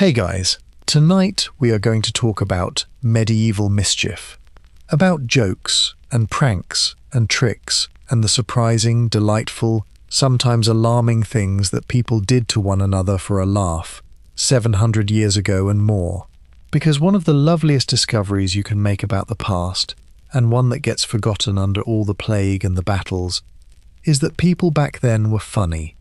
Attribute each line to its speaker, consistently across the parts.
Speaker 1: Hey guys, tonight we are going to talk about medieval mischief, about jokes and pranks and tricks and the surprising, delightful, sometimes alarming things that people did to one another for a laugh 700 years ago and more. Because one of the loveliest discoveries you can make about the past, and one that gets forgotten under all the plague and the battles, is that people back then were funny.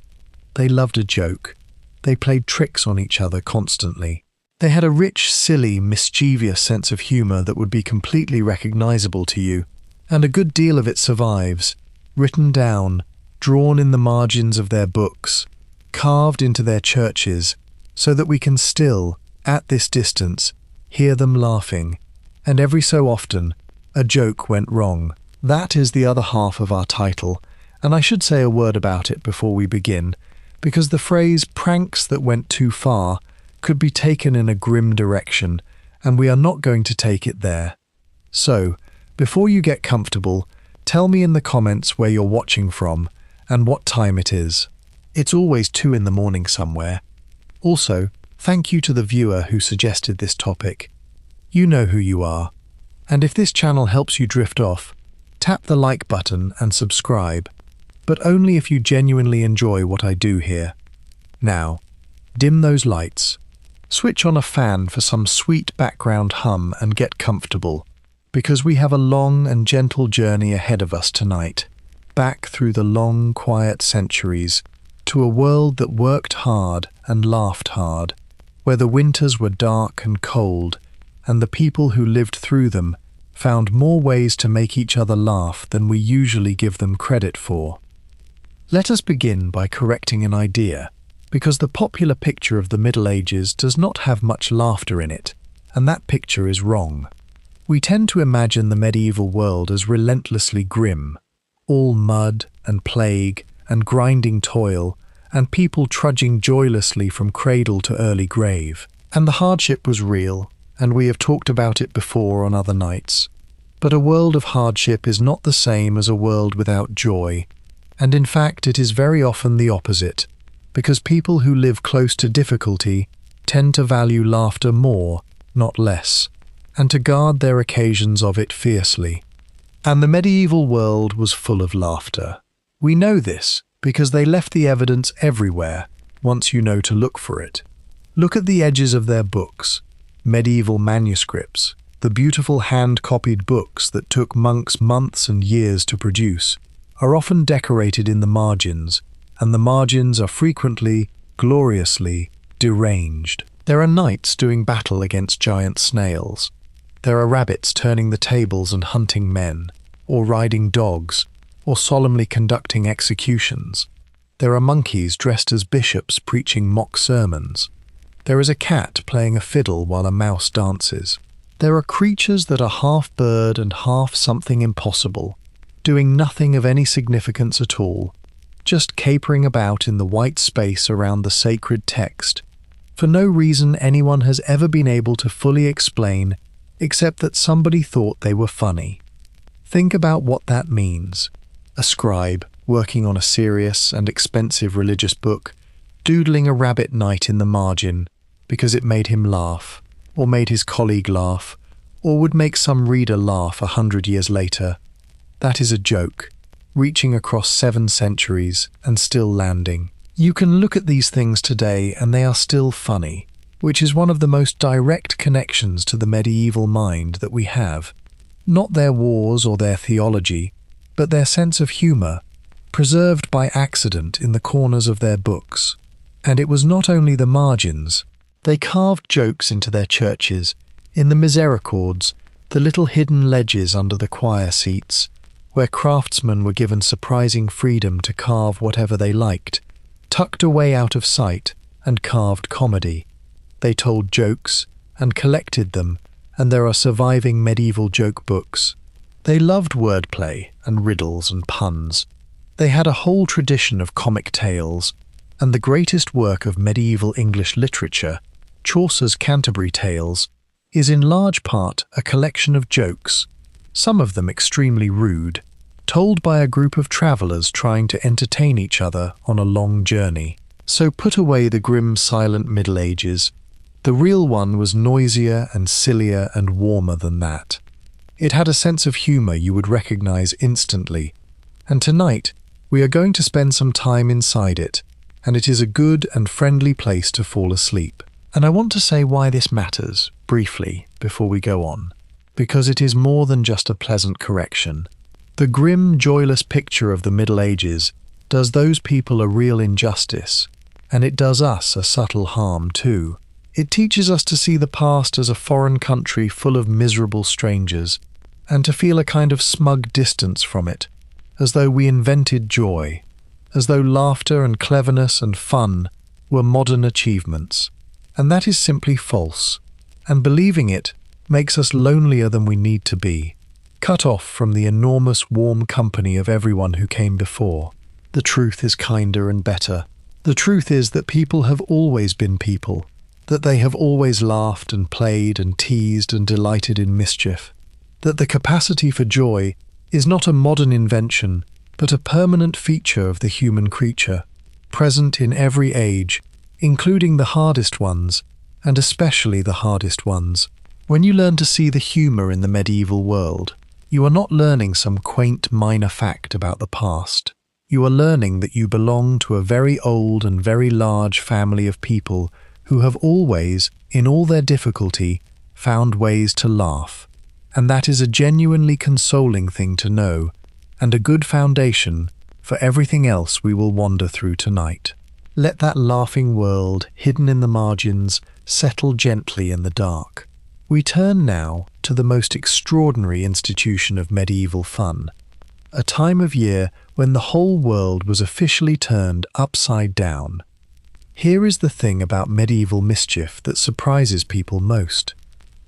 Speaker 1: They loved a joke. They played tricks on each other constantly. They had a rich, silly, mischievous sense of humour that would be completely recognisable to you, and a good deal of it survives, written down, drawn in the margins of their books, carved into their churches, so that we can still, at this distance, hear them laughing, and every so often, a joke went wrong. That is the other half of our title, and I should say a word about it before we begin, because the phrase pranks that went too far could be taken in a grim direction, and we are not going to take it there. So, before you get comfortable, tell me in the comments where you're watching from and what time it is. It's always 2 in the morning somewhere. Also, thank you to the viewer who suggested this topic. You know who you are. And if this channel helps you drift off, tap the like button and subscribe, but only if you genuinely enjoy what I do here. Now, dim those lights, switch on a fan for some sweet background hum and get comfortable, because we have a long and gentle journey ahead of us tonight, back through the long, quiet centuries, to a world that worked hard and laughed hard, where the winters were dark and cold, and the people who lived through them found more ways to make each other laugh than we usually give them credit for. Let us begin by correcting an idea, because the popular picture of the Middle Ages does not have much laughter in it, and that picture is wrong. We tend to imagine the medieval world as relentlessly grim, all mud and plague and grinding toil, and people trudging joylessly from cradle to early grave. And the hardship was real, and we have talked about it before on other nights. But a world of hardship is not the same as a world without joy, and in fact it is very often the opposite, because people who live close to difficulty tend to value laughter more, not less, and to guard their occasions of it fiercely. And the medieval world was full of laughter. We know this because they left the evidence everywhere, once you know to look for it. Look at the edges of their books, medieval manuscripts, the beautiful hand-copied books that took monks months and years to produce, are often decorated in the margins, and the margins are frequently, gloriously, deranged. There are knights doing battle against giant snails. There are rabbits turning the tables and hunting men, or riding dogs, or solemnly conducting executions. There are monkeys dressed as bishops preaching mock sermons. There is a cat playing a fiddle while a mouse dances. There are creatures that are half bird and half something impossible, doing nothing of any significance at all, just capering about in the white space around the sacred text, for no reason anyone has ever been able to fully explain, except that somebody thought they were funny. Think about what that means. A scribe, working on a serious and expensive religious book, doodling a rabbit knight in the margin because it made him laugh, or made his colleague laugh, or would make some reader laugh 100 years later. That is a joke, reaching across 7 centuries and still landing. You can look at these things today and they are still funny, which is one of the most direct connections to the medieval mind that we have. Not their wars or their theology, but their sense of humour, preserved by accident in the corners of their books. And it was not only the margins. They carved jokes into their churches, in the misericords, the little hidden ledges under the choir seats, where craftsmen were given surprising freedom to carve whatever they liked, tucked away out of sight, and carved comedy. They told jokes and collected them, and there are surviving medieval joke books. They loved wordplay and riddles and puns. They had a whole tradition of comic tales, and the greatest work of medieval English literature, Chaucer's Canterbury Tales, is in large part a collection of jokes, some of them extremely rude, told by a group of travellers trying to entertain each other on a long journey. So put away the grim, silent Middle Ages, The real one was noisier and sillier and warmer than that. It had a sense of humor you would recognize instantly. And tonight, we are going to spend some time inside it, and it is a good and friendly place to fall asleep. And I want to say why this matters, briefly, before we go on. Because it is more than just a pleasant correction. The grim, joyless picture of the Middle Ages does those people a real injustice, and it does us a subtle harm too. It teaches us to see the past as a foreign country full of miserable strangers, and to feel a kind of smug distance from it, as though we invented joy, as though laughter and cleverness and fun were modern achievements. And that is simply false, and believing it makes us lonelier than we need to be, cut off from the enormous warm company of everyone who came before. The truth is kinder and better. The truth is that people have always been people, that they have always laughed and played and teased and delighted in mischief, that the capacity for joy is not a modern invention, but a permanent feature of the human creature, present in every age, including the hardest ones, and especially the hardest ones. When you learn to see the humor in the medieval world, you are not learning some quaint minor fact about the past. You are learning that you belong to a very old and very large family of people who have always, in all their difficulty, found ways to laugh. And that is a genuinely consoling thing to know, and a good foundation for everything else we will wander through tonight. Let that laughing world, hidden in the margins, settle gently in the dark. We turn now to the most extraordinary institution of medieval fun, a time of year when the whole world was officially turned upside down. Here is the thing about medieval mischief that surprises people most.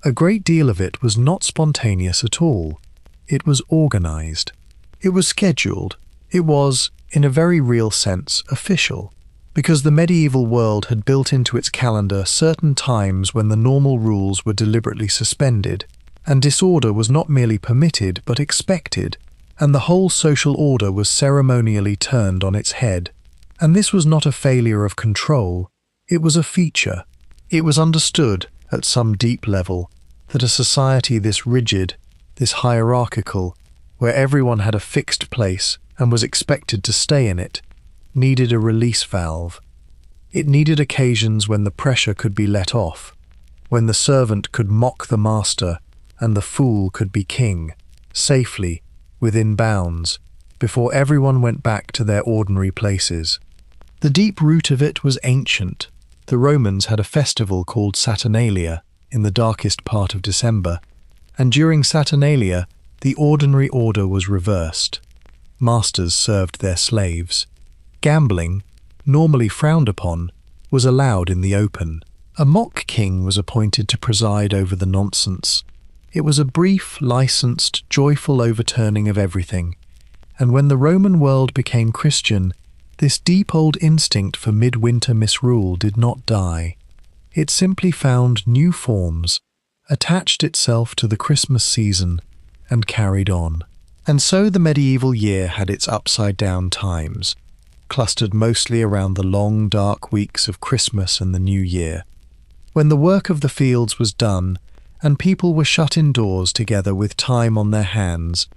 Speaker 1: A great deal of it was not spontaneous at all. It was organized. It was scheduled. It was, in a very real sense, official. Because the medieval world had built into its calendar certain times when the normal rules were deliberately suspended, and disorder was not merely permitted but expected, and the whole social order was ceremonially turned on its head. And this was not a failure of control, it was a feature. It was understood, at some deep level, that a society this rigid, this hierarchical, where everyone had a fixed place and was expected to stay in it, needed a release valve. It needed occasions when the pressure could be let off, when the servant could mock the master and the fool could be king, safely, within bounds, before everyone went back to their ordinary places. The deep root of it was ancient. The Romans had a festival called Saturnalia in the darkest part of December, and during Saturnalia the ordinary order was reversed. Masters served their slaves. Gambling, normally frowned upon, was allowed in the open. A mock king was appointed to preside over the nonsense. It was a brief, licensed, joyful overturning of everything. And when the Roman world became Christian, this deep old instinct for midwinter misrule did not die. It simply found new forms, attached itself to the Christmas season, and carried on. And so the medieval year had its upside-down times, clustered mostly around the long, dark weeks of Christmas and the New Year, when the work of the fields was done and people were shut indoors together with time on their hands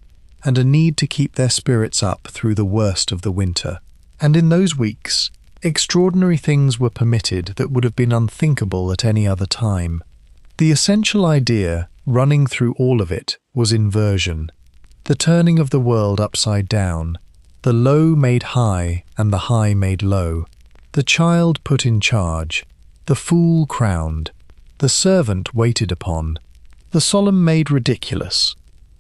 Speaker 1: and a need to keep their spirits up through the worst of the winter. And in those weeks, extraordinary things were permitted that would have been unthinkable at any other time. The essential idea running through all of it was inversion, the turning of the world upside down, the low made high and the high made low, the child put in charge, the fool crowned, the servant waited upon, the solemn made ridiculous.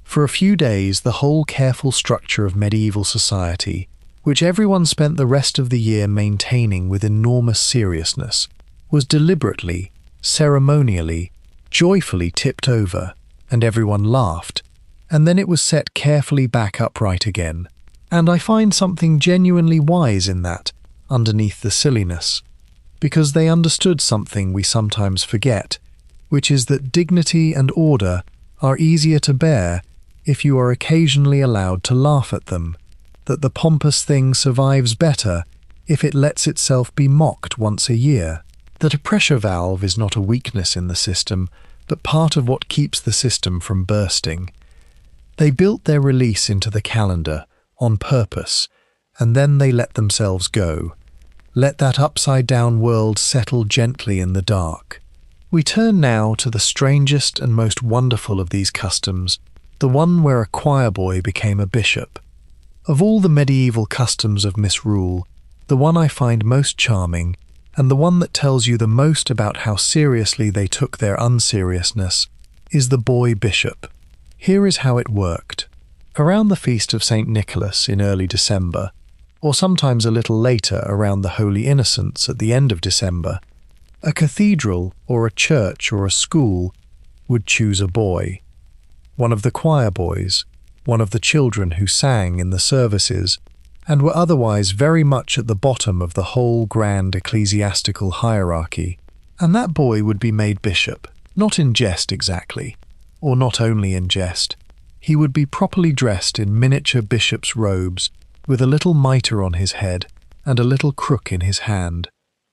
Speaker 1: For a few days the whole careful structure of medieval society, which everyone spent the rest of the year maintaining with enormous seriousness, was deliberately, ceremonially, joyfully tipped over, and everyone laughed, and then it was set carefully back upright again. And I find something genuinely wise in that, underneath the silliness, because they understood something we sometimes forget, which is that dignity and order are easier to bear if you are occasionally allowed to laugh at them, that the pompous thing survives better if it lets itself be mocked once a year. that a pressure valve is not a weakness in the system, but part of what keeps the system from bursting. They built their release into the calendar on purpose, and then they let themselves go. Let that upside-down world settle gently in the dark. We turn now to the strangest and most wonderful of these customs, the one where a choir boy became a bishop. Of all the medieval customs of misrule, the one I find most charming, and the one that tells you the most about how seriously they took their unseriousness, is the boy bishop. Here is how it worked. Around the feast of St. Nicholas in early December, or sometimes a little later around the Holy Innocents at the end of December, a cathedral or a church or a school would choose a boy. One of the choir boys, one of the children who sang in the services, and were otherwise very much at the bottom of the whole grand ecclesiastical hierarchy, and that boy would be made bishop, not in jest exactly, or not only in jest. He would be properly dressed in miniature bishop's robes, with a little mitre on his head and a little crook in his hand,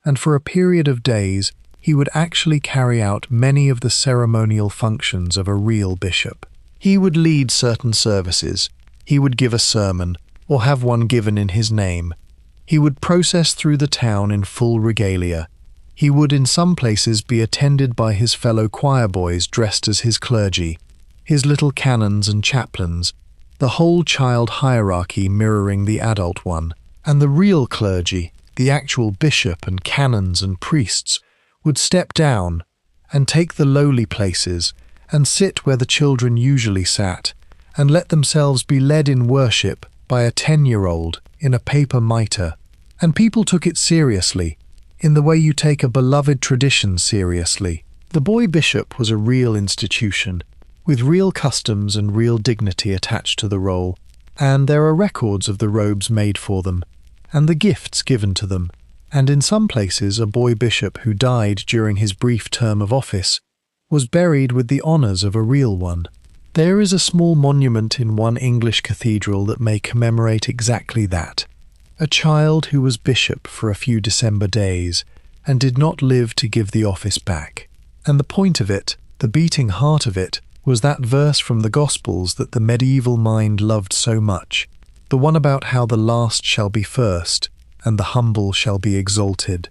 Speaker 1: and for a period of days he would actually carry out many of the ceremonial functions of a real bishop. He would lead certain services, he would give a sermon, or have one given in his name. He would process through the town in full regalia. He would in some places be attended by his fellow choir boys dressed as his clergy, his little canons and chaplains, the whole child hierarchy mirroring the adult one, and the real clergy, the actual bishop and canons and priests, would step down and take the lowly places and sit where the children usually sat, and let themselves be led in worship by a 10-year-old in a paper mitre. And people took it seriously, in the way you take a beloved tradition seriously. The boy bishop was a real institution, with real customs and real dignity attached to the role, and there are records of the robes made for them, and the gifts given to them, and in some places a boy bishop who died during his brief term of office was buried with the honours of a real one. There is a small monument in one English cathedral that may commemorate exactly that. A child who was bishop for a few December days and did not live to give the office back. And the point of it, the beating heart of it, was that verse from the Gospels that the medieval mind loved so much, the one about how the last shall be first and the humble shall be exalted.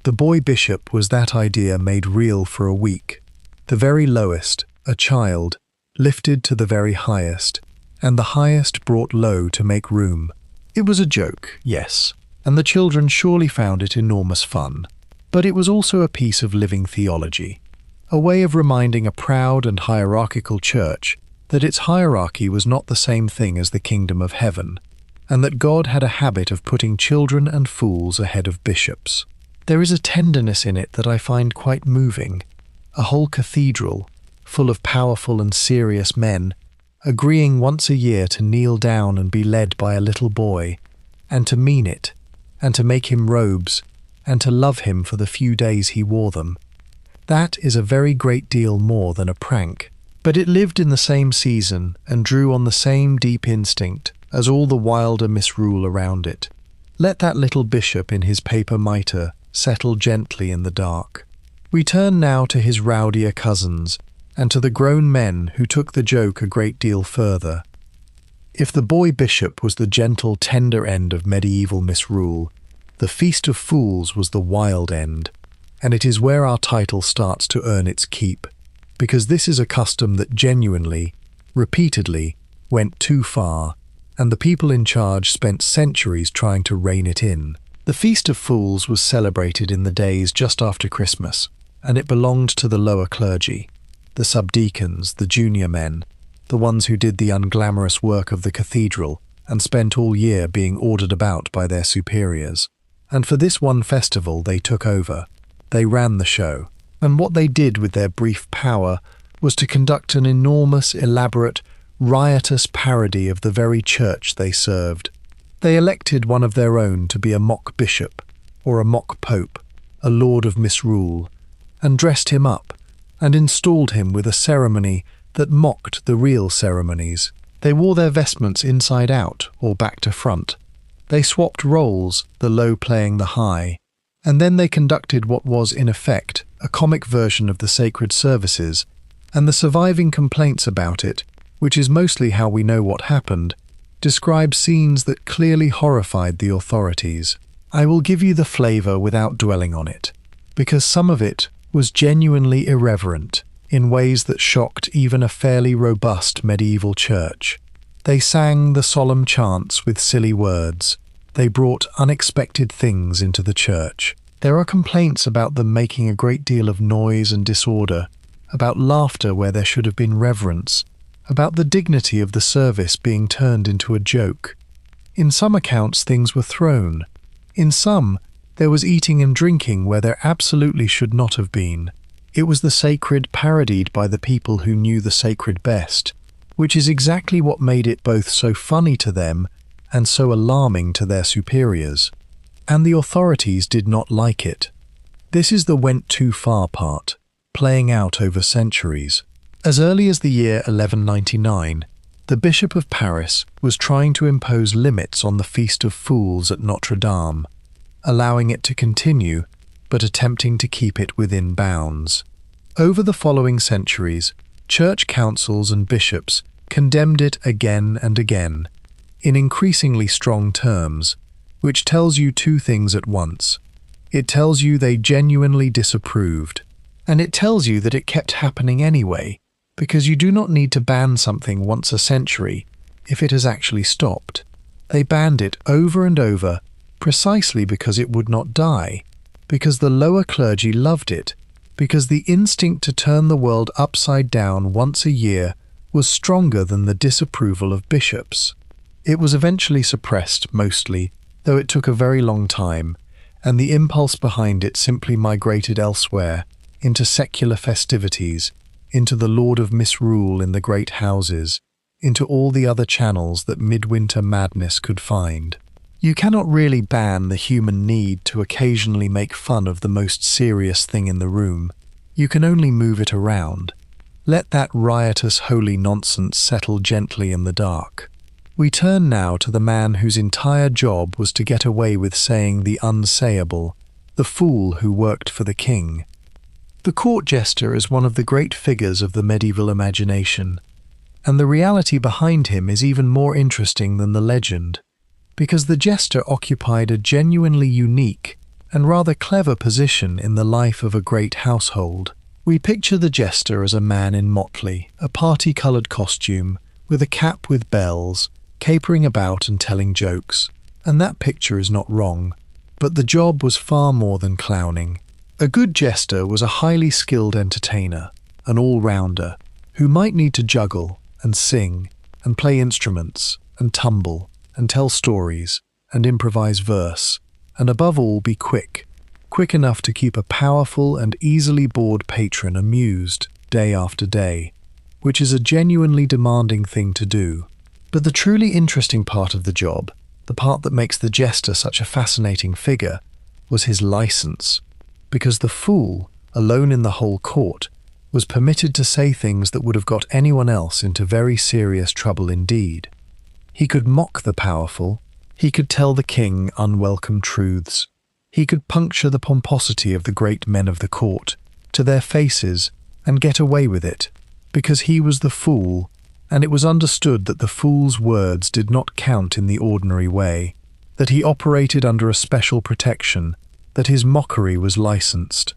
Speaker 1: The boy bishop was that idea made real for a week. The very lowest, a child, lifted to the very highest, and the highest brought low to make room. It was a joke, yes, and the children surely found it enormous fun, but it was also a piece of living theology, a way of reminding a proud and hierarchical church that its hierarchy was not the same thing as the kingdom of heaven, and that God had a habit of putting children and fools ahead of bishops. There is a tenderness in it that I find quite moving, a whole cathedral, full of powerful and serious men, agreeing once a year to kneel down and be led by a little boy, and to mean it, and to make him robes, and to love him for the few days he wore them. That is a very great deal more than a prank, but it lived in the same season and drew on the same deep instinct as all the wilder misrule around it. Let that little bishop in his paper mitre settle gently in the dark. We turn now to his rowdier cousins, and to the grown men who took the joke a great deal further. If the boy bishop was the gentle, tender end of medieval misrule, the Feast of Fools was the wild end, and it is where our title starts to earn its keep, because this is a custom that genuinely, repeatedly, went too far, and the people in charge spent centuries trying to rein it in. The Feast of Fools was celebrated in the days just after Christmas, and it belonged to the lower clergy, the subdeacons, the junior men, the ones who did the unglamorous work of the cathedral and spent all year being ordered about by their superiors. And for this one festival they took over. They ran the show, and what they did with their brief power was to conduct an enormous, elaborate, riotous parody of the very church they served. They elected one of their own to be a mock bishop, or a mock pope, a lord of misrule, and dressed him up, and installed him with a ceremony that mocked the real ceremonies. They wore their vestments inside out or back to front. They swapped roles, the low playing the high. And then they conducted what was, in effect, a comic version of the sacred services, and the surviving complaints about it, which is mostly how we know what happened, describe scenes that clearly horrified the authorities. I will give you the flavour without dwelling on it, because some of it was genuinely irreverent, in ways that shocked even a fairly robust medieval church. They sang the solemn chants with silly words. They brought unexpected things into the church. There are complaints about them making a great deal of noise and disorder, about laughter where there should have been reverence, about the dignity of the service being turned into a joke. In some accounts things were thrown. In some, there was eating and drinking where there absolutely should not have been. It was the sacred parodied by the people who knew the sacred best, which is exactly what made it both so funny to them and so alarming to their superiors. And the authorities did not like it. This is the went too far part, playing out over centuries. As early as the year 1199, the Bishop of Paris was trying to impose limits on the Feast of Fools at Notre Dame, allowing it to continue, but attempting to keep it within bounds. Over the following centuries, church councils and bishops condemned it again and again, in increasingly strong terms, which tells you two things at once. It tells you they genuinely disapproved, and it tells you that it kept happening anyway, because you do not need to ban something once a century if it has actually stopped. They banned it over and over precisely because it would not die, because the lower clergy loved it, because the instinct to turn the world upside down once a year was stronger than the disapproval of bishops. It was eventually suppressed, mostly, though it took a very long time, and the impulse behind it simply migrated elsewhere, into secular festivities, into the Lord of Misrule in the great houses, into all the other channels that midwinter madness could find. You cannot really ban the human need to occasionally make fun of the most serious thing in the room. You can only move it around. Let that riotous holy nonsense settle gently in the dark. We turn now to the man whose entire job was to get away with saying the unsayable, the fool who worked for the king. The court jester is one of the great figures of the medieval imagination, and the reality behind him is even more interesting than the legend, because the jester occupied a genuinely unique and rather clever position in the life of a great household. We picture the jester as a man in motley, a party-coloured costume, with a cap with bells, capering about and telling jokes, and that picture is not wrong. But the job was far more than clowning. A good jester was a highly skilled entertainer, an all-rounder, who might need to juggle and sing and play instruments and tumble and tell stories and improvise verse, and above all be quick enough to keep a powerful and easily bored patron amused day after day, which is a genuinely demanding thing to do. But the truly interesting part of the job, the part that makes the jester such a fascinating figure, was his license, because the fool, alone in the whole court, was permitted to say things that would have got anyone else into very serious trouble indeed. He could mock the powerful, he could tell the king unwelcome truths, he could puncture the pomposity of the great men of the court to their faces and get away with it, because he was the fool, and it was understood that the fool's words did not count in the ordinary way, that he operated under a special protection, that his mockery was licensed.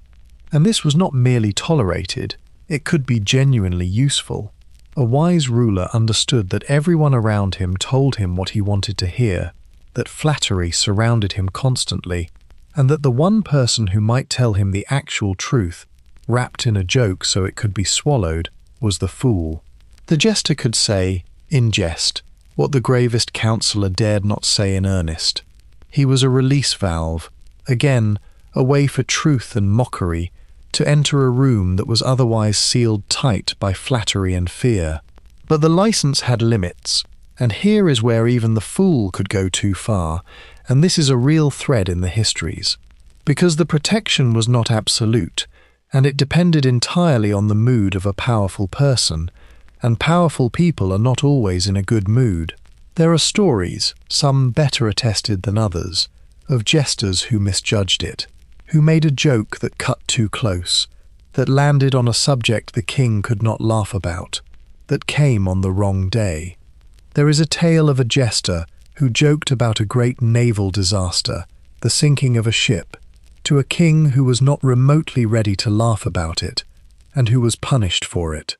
Speaker 1: And this was not merely tolerated, it could be genuinely useful. A wise ruler understood that everyone around him told him what he wanted to hear, that flattery surrounded him constantly, and that the one person who might tell him the actual truth, wrapped in a joke so it could be swallowed, was the fool. The jester could say, in jest, what the gravest counsellor dared not say in earnest. He was a release valve, again, a way for truth and mockery to enter a room that was otherwise sealed tight by flattery and fear. But the license had limits, and here is where even the fool could go too far, and this is a real thread in the histories. Because the protection was not absolute, and it depended entirely on the mood of a powerful person, and powerful people are not always in a good mood. There are stories, some better attested than others, of jesters who misjudged it. who made a joke that cut too close, that landed on a subject the king could not laugh about, that came on the wrong day. There is a tale of a jester who joked about a great naval disaster, the sinking of a ship, to a king who was not remotely ready to laugh about it, and who was punished for it.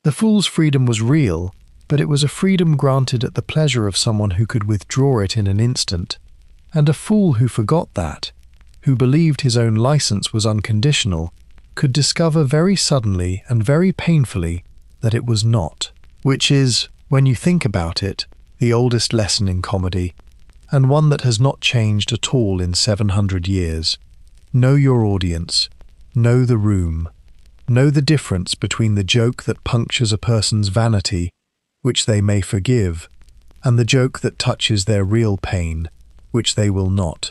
Speaker 1: The fool's freedom was real, but it was a freedom granted at the pleasure of someone who could withdraw it in an instant, and a fool who forgot that, who believed his own license was unconditional, could discover very suddenly and very painfully that it was not, which is, when you think about it, the oldest lesson in comedy, and one that has not changed at all in 700 years. Know your audience, know the room, know the difference between the joke that punctures a person's vanity, which they may forgive, and the joke that touches their real pain, which they will not.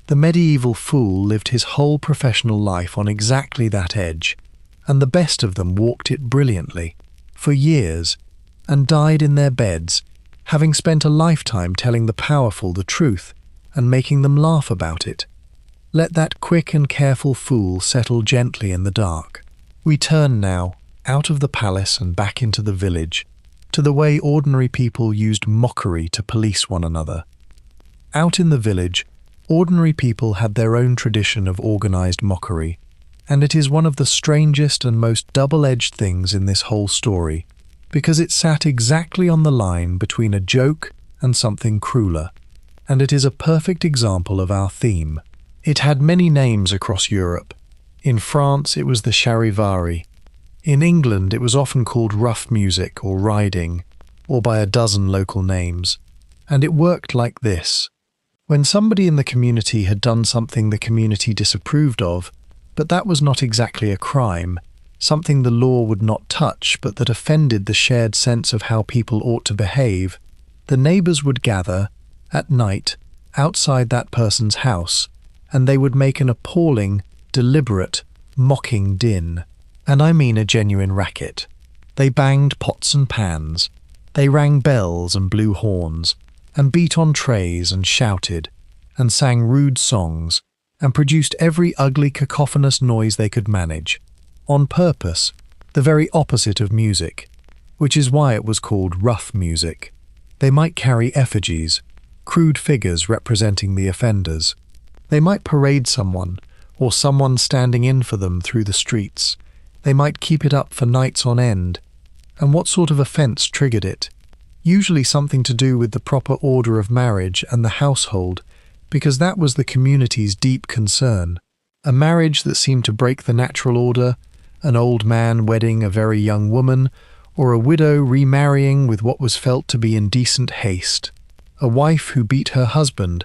Speaker 1: The medieval fool lived his whole professional life on exactly that edge, and the best of them walked it brilliantly, for years, and died in their beds, having spent a lifetime telling the powerful the truth and making them laugh about it. Let that quick and careful fool settle gently in the dark. We turn now, out of the palace and back into the village, to the way ordinary people used mockery to police one another. Out in the village, ordinary people had their own tradition of organized mockery, and it is one of the strangest and most double-edged things in this whole story, because it sat exactly on the line between a joke and something crueler, and it is a perfect example of our theme. It had many names across Europe. In France it was the charivari. In England it was often called rough music or riding, or by a dozen local names, and it worked like this. When somebody in the community had done something the community disapproved of, but that was not exactly a crime, something the law would not touch but that offended the shared sense of how people ought to behave, the neighbours would gather, at night, outside that person's house, and they would make an appalling, deliberate, mocking din. And I mean a genuine racket. They banged pots and pans, they rang bells and blew horns, and beat on trays and shouted, and sang rude songs, and produced every ugly cacophonous noise they could manage, on purpose, the very opposite of music, which is why it was called rough music. They might carry effigies, crude figures representing the offenders. They might parade someone, or someone standing in for them through the streets. They might keep it up for nights on end. And what sort of offence triggered it? Usually something to do with the proper order of marriage and the household, because that was the community's deep concern. A marriage that seemed to break the natural order, an old man wedding a very young woman, or a widow remarrying with what was felt to be indecent haste, a wife who beat her husband,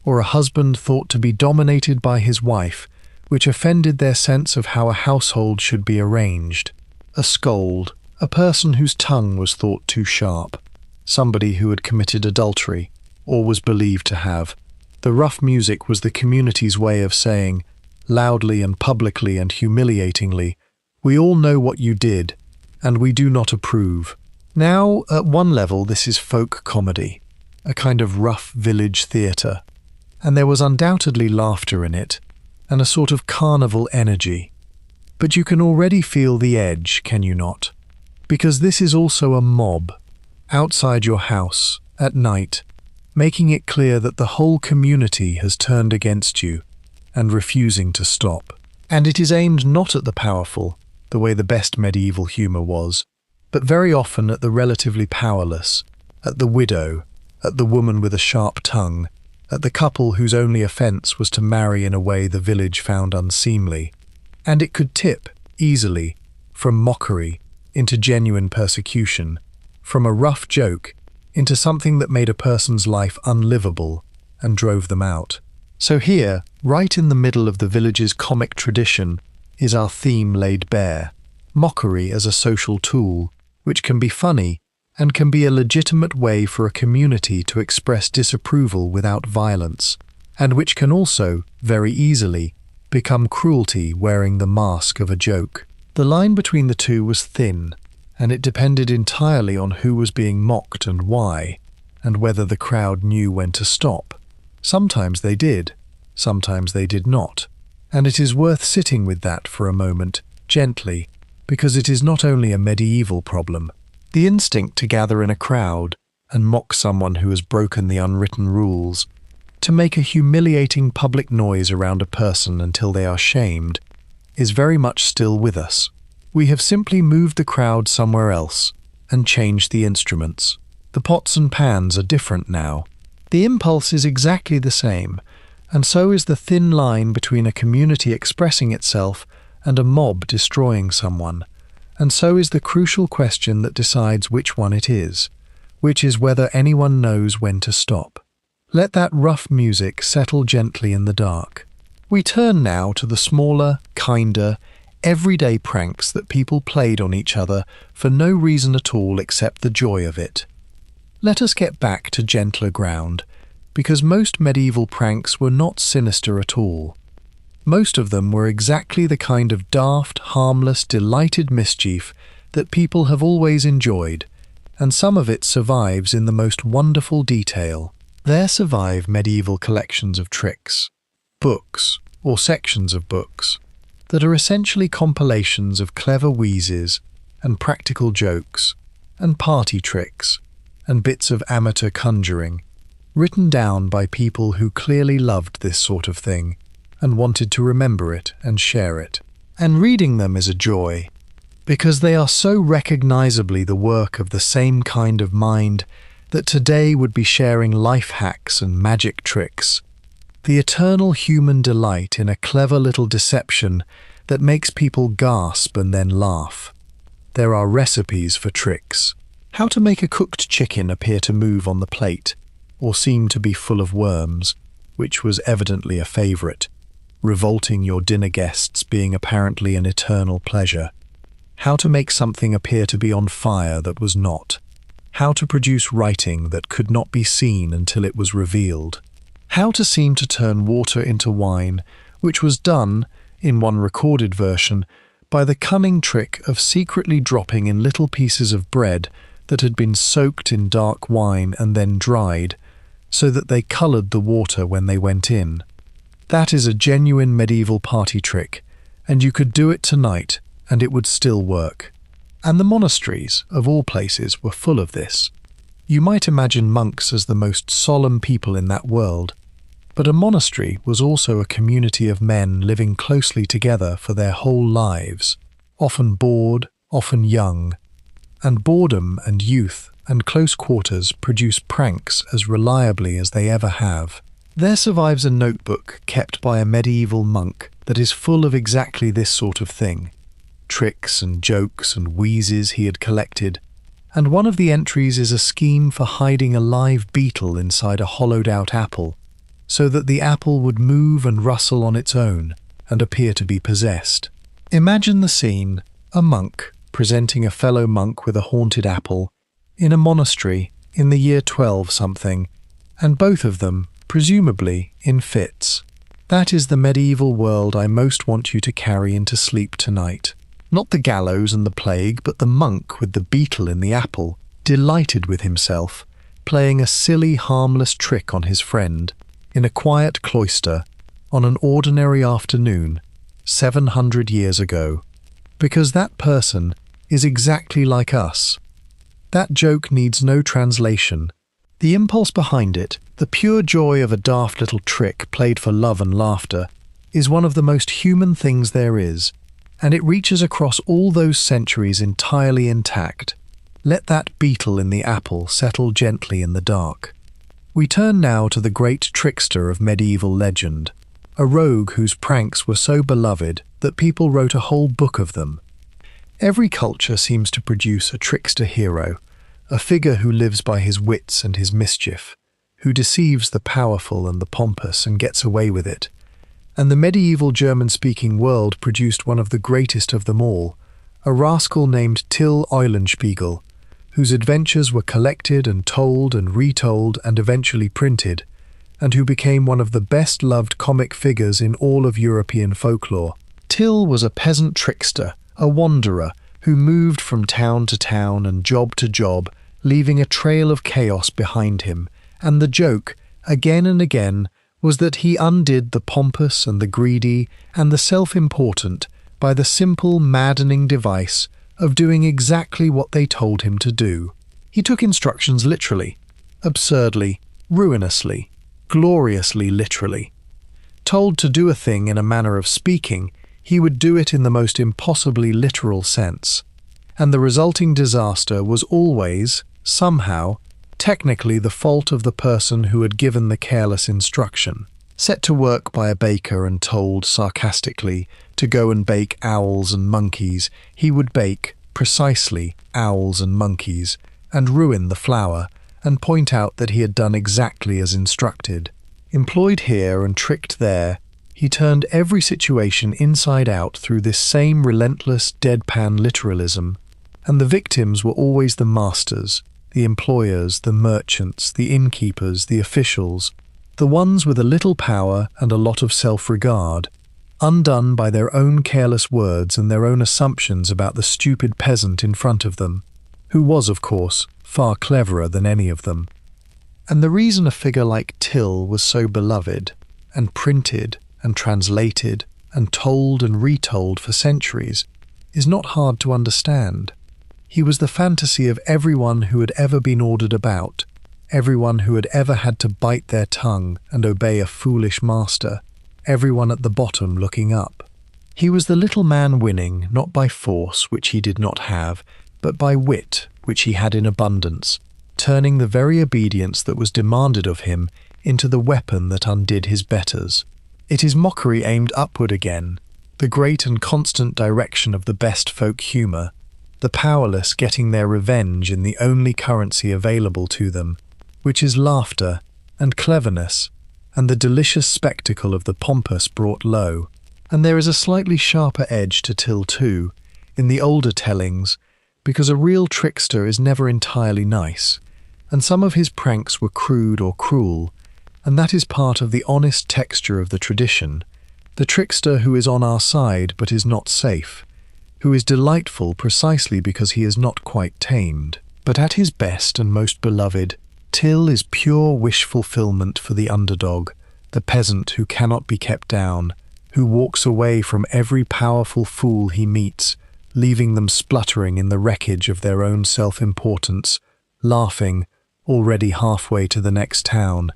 Speaker 1: or a husband thought to be dominated by his wife, which offended their sense of how a household should be arranged, a scold, a person whose tongue was thought too sharp, somebody who had committed adultery, or was believed to have. The rough music was the community's way of saying, loudly and publicly and humiliatingly, "We all know what you did, and we do not approve." Now, at one level, this is folk comedy, a kind of rough village theatre, and there was undoubtedly laughter in it, and a sort of carnival energy. But you can already feel the edge, can you not? Because this is also a mob, outside your house, at night, making it clear that the whole community has turned against you, and refusing to stop. And it is aimed not at the powerful, the way the best medieval humour was, but very often at the relatively powerless, at the widow, at the woman with a sharp tongue, at the couple whose only offence was to marry in a way the village found unseemly. And it could tip, easily, from mockery into genuine persecution, from a rough joke into something that made a person's life unlivable and drove them out. So here, right in the middle of the village's comic tradition, is our theme laid bare. Mockery as a social tool, which can be funny and can be a legitimate way for a community to express disapproval without violence, and which can also, very easily, become cruelty wearing the mask of a joke. The line between the two was thin, and it depended entirely on who was being mocked and why, and whether the crowd knew when to stop. Sometimes they did, sometimes they did not, And it is worth sitting with that for a moment, gently, because it is not only a medieval problem. The instinct to gather in a crowd and mock someone who has broken the unwritten rules, to make a humiliating public noise around a person until they are shamed, is very much still with us. We have simply moved the crowd somewhere else and changed the instruments. The pots and pans are different now. The impulse is exactly the same, and so is the thin line between a community expressing itself and a mob destroying someone. And so is the crucial question that decides which one it is, which is whether anyone knows when to stop. Let that rough music settle gently in the dark. We turn now to the smaller, kinder, everyday pranks that people played on each other for no reason at all except the joy of it. Let us get back to gentler ground, because most medieval pranks were not sinister at all. Most of them were exactly the kind of daft, harmless, delighted mischief that people have always enjoyed, and some of it survives in the most wonderful detail. There survive medieval collections of tricks, books, or sections of books, that are essentially compilations of clever wheezes and practical jokes and party tricks and bits of amateur conjuring, written down by people who clearly loved this sort of thing and wanted to remember it and share it. And reading them is a joy, because they are so recognizably the work of the same kind of mind that today would be sharing life hacks and magic tricks. The eternal human delight in a clever little deception that makes people gasp and then laugh. There are recipes for tricks. How to make a cooked chicken appear to move on the plate, or seem to be full of worms, which was evidently a favourite, revolting your dinner guests being apparently an eternal pleasure. How to make something appear to be on fire that was not. How to produce writing that could not be seen until it was revealed. How to seem to turn water into wine, which was done, in one recorded version, by the cunning trick of secretly dropping in little pieces of bread that had been soaked in dark wine and then dried, so that they coloured the water when they went in. That is a genuine medieval party trick, and you could do it tonight, and it would still work. And the monasteries, of all places, were full of this. You might imagine monks as the most solemn people in that world, but a monastery was also a community of men living closely together for their whole lives, often bored, often young. And boredom and youth and close quarters produce pranks as reliably as they ever have. There survives a notebook kept by a medieval monk that is full of exactly this sort of thing. Tricks and jokes and wheezes he had collected, and one of the entries is a scheme for hiding a live beetle inside a hollowed-out apple, so that the apple would move and rustle on its own and appear to be possessed. Imagine the scene, a monk presenting a fellow monk with a haunted apple, in a monastery in the year 12-something, and both of them, presumably, in fits. That is the medieval world I most want you to carry into sleep tonight. Not the gallows and the plague, but the monk with the beetle in the apple, delighted with himself, playing a silly, harmless trick on his friend, in a quiet cloister, on an ordinary afternoon, 700 years ago. Because that person is exactly like us. That joke needs no translation. The impulse behind it, the pure joy of a daft little trick played for love and laughter, is one of the most human things there is, and it reaches across all those centuries entirely intact. Let that beetle in the apple settle gently in the dark. We turn now to the great trickster of medieval legend, a rogue whose pranks were so beloved that people wrote a whole book of them. Every culture seems to produce a trickster hero, a figure who lives by his wits and his mischief, who deceives the powerful and the pompous and gets away with it. And the medieval German-speaking world produced one of the greatest of them all, a rascal named Till Eulenspiegel, whose adventures were collected and told and retold and eventually printed, and who became one of the best-loved comic figures in all of European folklore. Till was a peasant trickster, a wanderer, who moved from town to town and job to job, leaving a trail of chaos behind him, and the joke, again and again, was that he undid the pompous and the greedy and the self-important by the simple, maddening device of doing exactly what they told him to do. He took instructions literally, absurdly, ruinously, gloriously literally. Told to do a thing in a manner of speaking, he would do it in the most impossibly literal sense. And the resulting disaster was always, somehow, technically the fault of the person who had given the careless instruction. Set to work by a baker and told, sarcastically, to go and bake owls and monkeys, he would bake, precisely, owls and monkeys, and ruin the flour, and point out that he had done exactly as instructed. Employed here and tricked there, he turned every situation inside out through this same relentless, deadpan literalism, and the victims were always the masters, the employers, the merchants, the innkeepers, the officials, the ones with a little power and a lot of self-regard, undone by their own careless words and their own assumptions about the stupid peasant in front of them, who was, of course, far cleverer than any of them. And the reason a figure like Till was so beloved, and printed, and translated, and told and retold for centuries, is not hard to understand. He was the fantasy of everyone who had ever been ordered about, everyone who had ever had to bite their tongue and obey a foolish master, everyone at the bottom looking up. He was the little man winning, not by force, which he did not have, but by wit, which he had in abundance, turning the very obedience that was demanded of him into the weapon that undid his betters. It is mockery aimed upward again, the great and constant direction of the best folk humour, the powerless getting their revenge in the only currency available to them, which is laughter and cleverness, and the delicious spectacle of the pompous brought low. And there is a slightly sharper edge to Till too, in the older tellings, because a real trickster is never entirely nice, and some of his pranks were crude or cruel, and that is part of the honest texture of the tradition, the trickster who is on our side but is not safe, who is delightful precisely because he is not quite tamed. But at his best and most beloved, Till is pure wish fulfillment for the underdog, the peasant who cannot be kept down, who walks away from every powerful fool he meets, leaving them spluttering in the wreckage of their own self-importance, laughing, already halfway to the next town.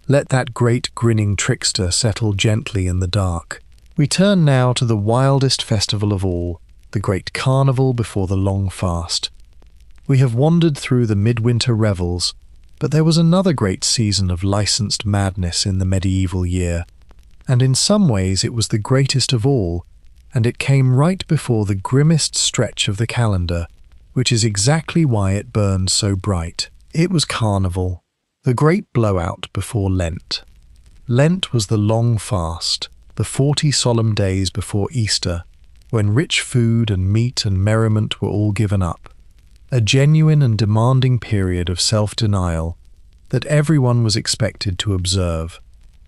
Speaker 1: Let that great grinning trickster settle gently in the dark. We turn now to the wildest festival of all, the great carnival before the long fast. We have wandered through the midwinter revels, but there was another great season of licensed madness in the medieval year, and in some ways it was the greatest of all, and it came right before the grimmest stretch of the calendar, which is exactly why it burned so bright. It was Carnival, the great blowout before Lent. Lent was the long fast, the 40 solemn days before Easter, when rich food and meat and merriment were all given up, a genuine and demanding period of self-denial that everyone was expected to observe.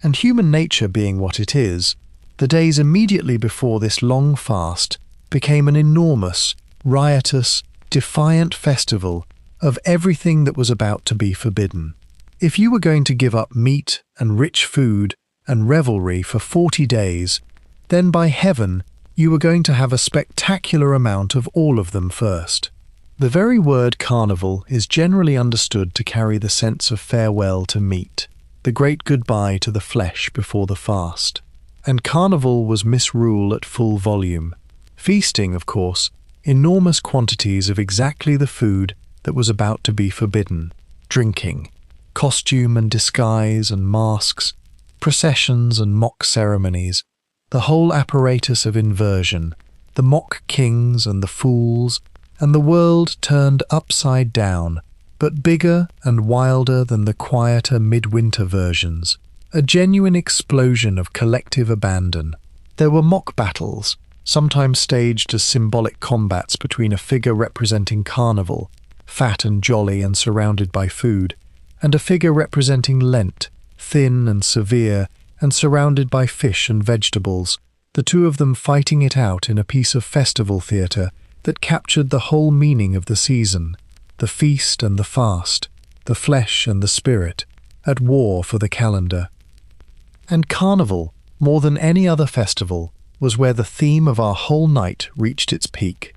Speaker 1: And human nature being what it is, the days immediately before this long fast became an enormous, riotous, defiant festival of everything that was about to be forbidden. If you were going to give up meat and rich food and revelry for 40 days, then by heaven, you were going to have a spectacular amount of all of them first. The very word carnival is generally understood to carry the sense of farewell to meat, the great goodbye to the flesh before the fast. And carnival was misrule at full volume. Feasting, of course, enormous quantities of exactly the food that was about to be forbidden. Drinking, costume and disguise and masks, processions and mock ceremonies, the whole apparatus of inversion, the mock kings and the fools, and the world turned upside down, but bigger and wilder than the quieter midwinter versions. A genuine explosion of collective abandon. There were mock battles, sometimes staged as symbolic combats between a figure representing carnival, fat and jolly and surrounded by food, and a figure representing Lent, thin and severe and surrounded by fish and vegetables, the two of them fighting it out in a piece of festival theatre that captured the whole meaning of the season, the feast and the fast, the flesh and the spirit, at war for the calendar. And Carnival, more than any other festival, was where the theme of our whole night reached its peak.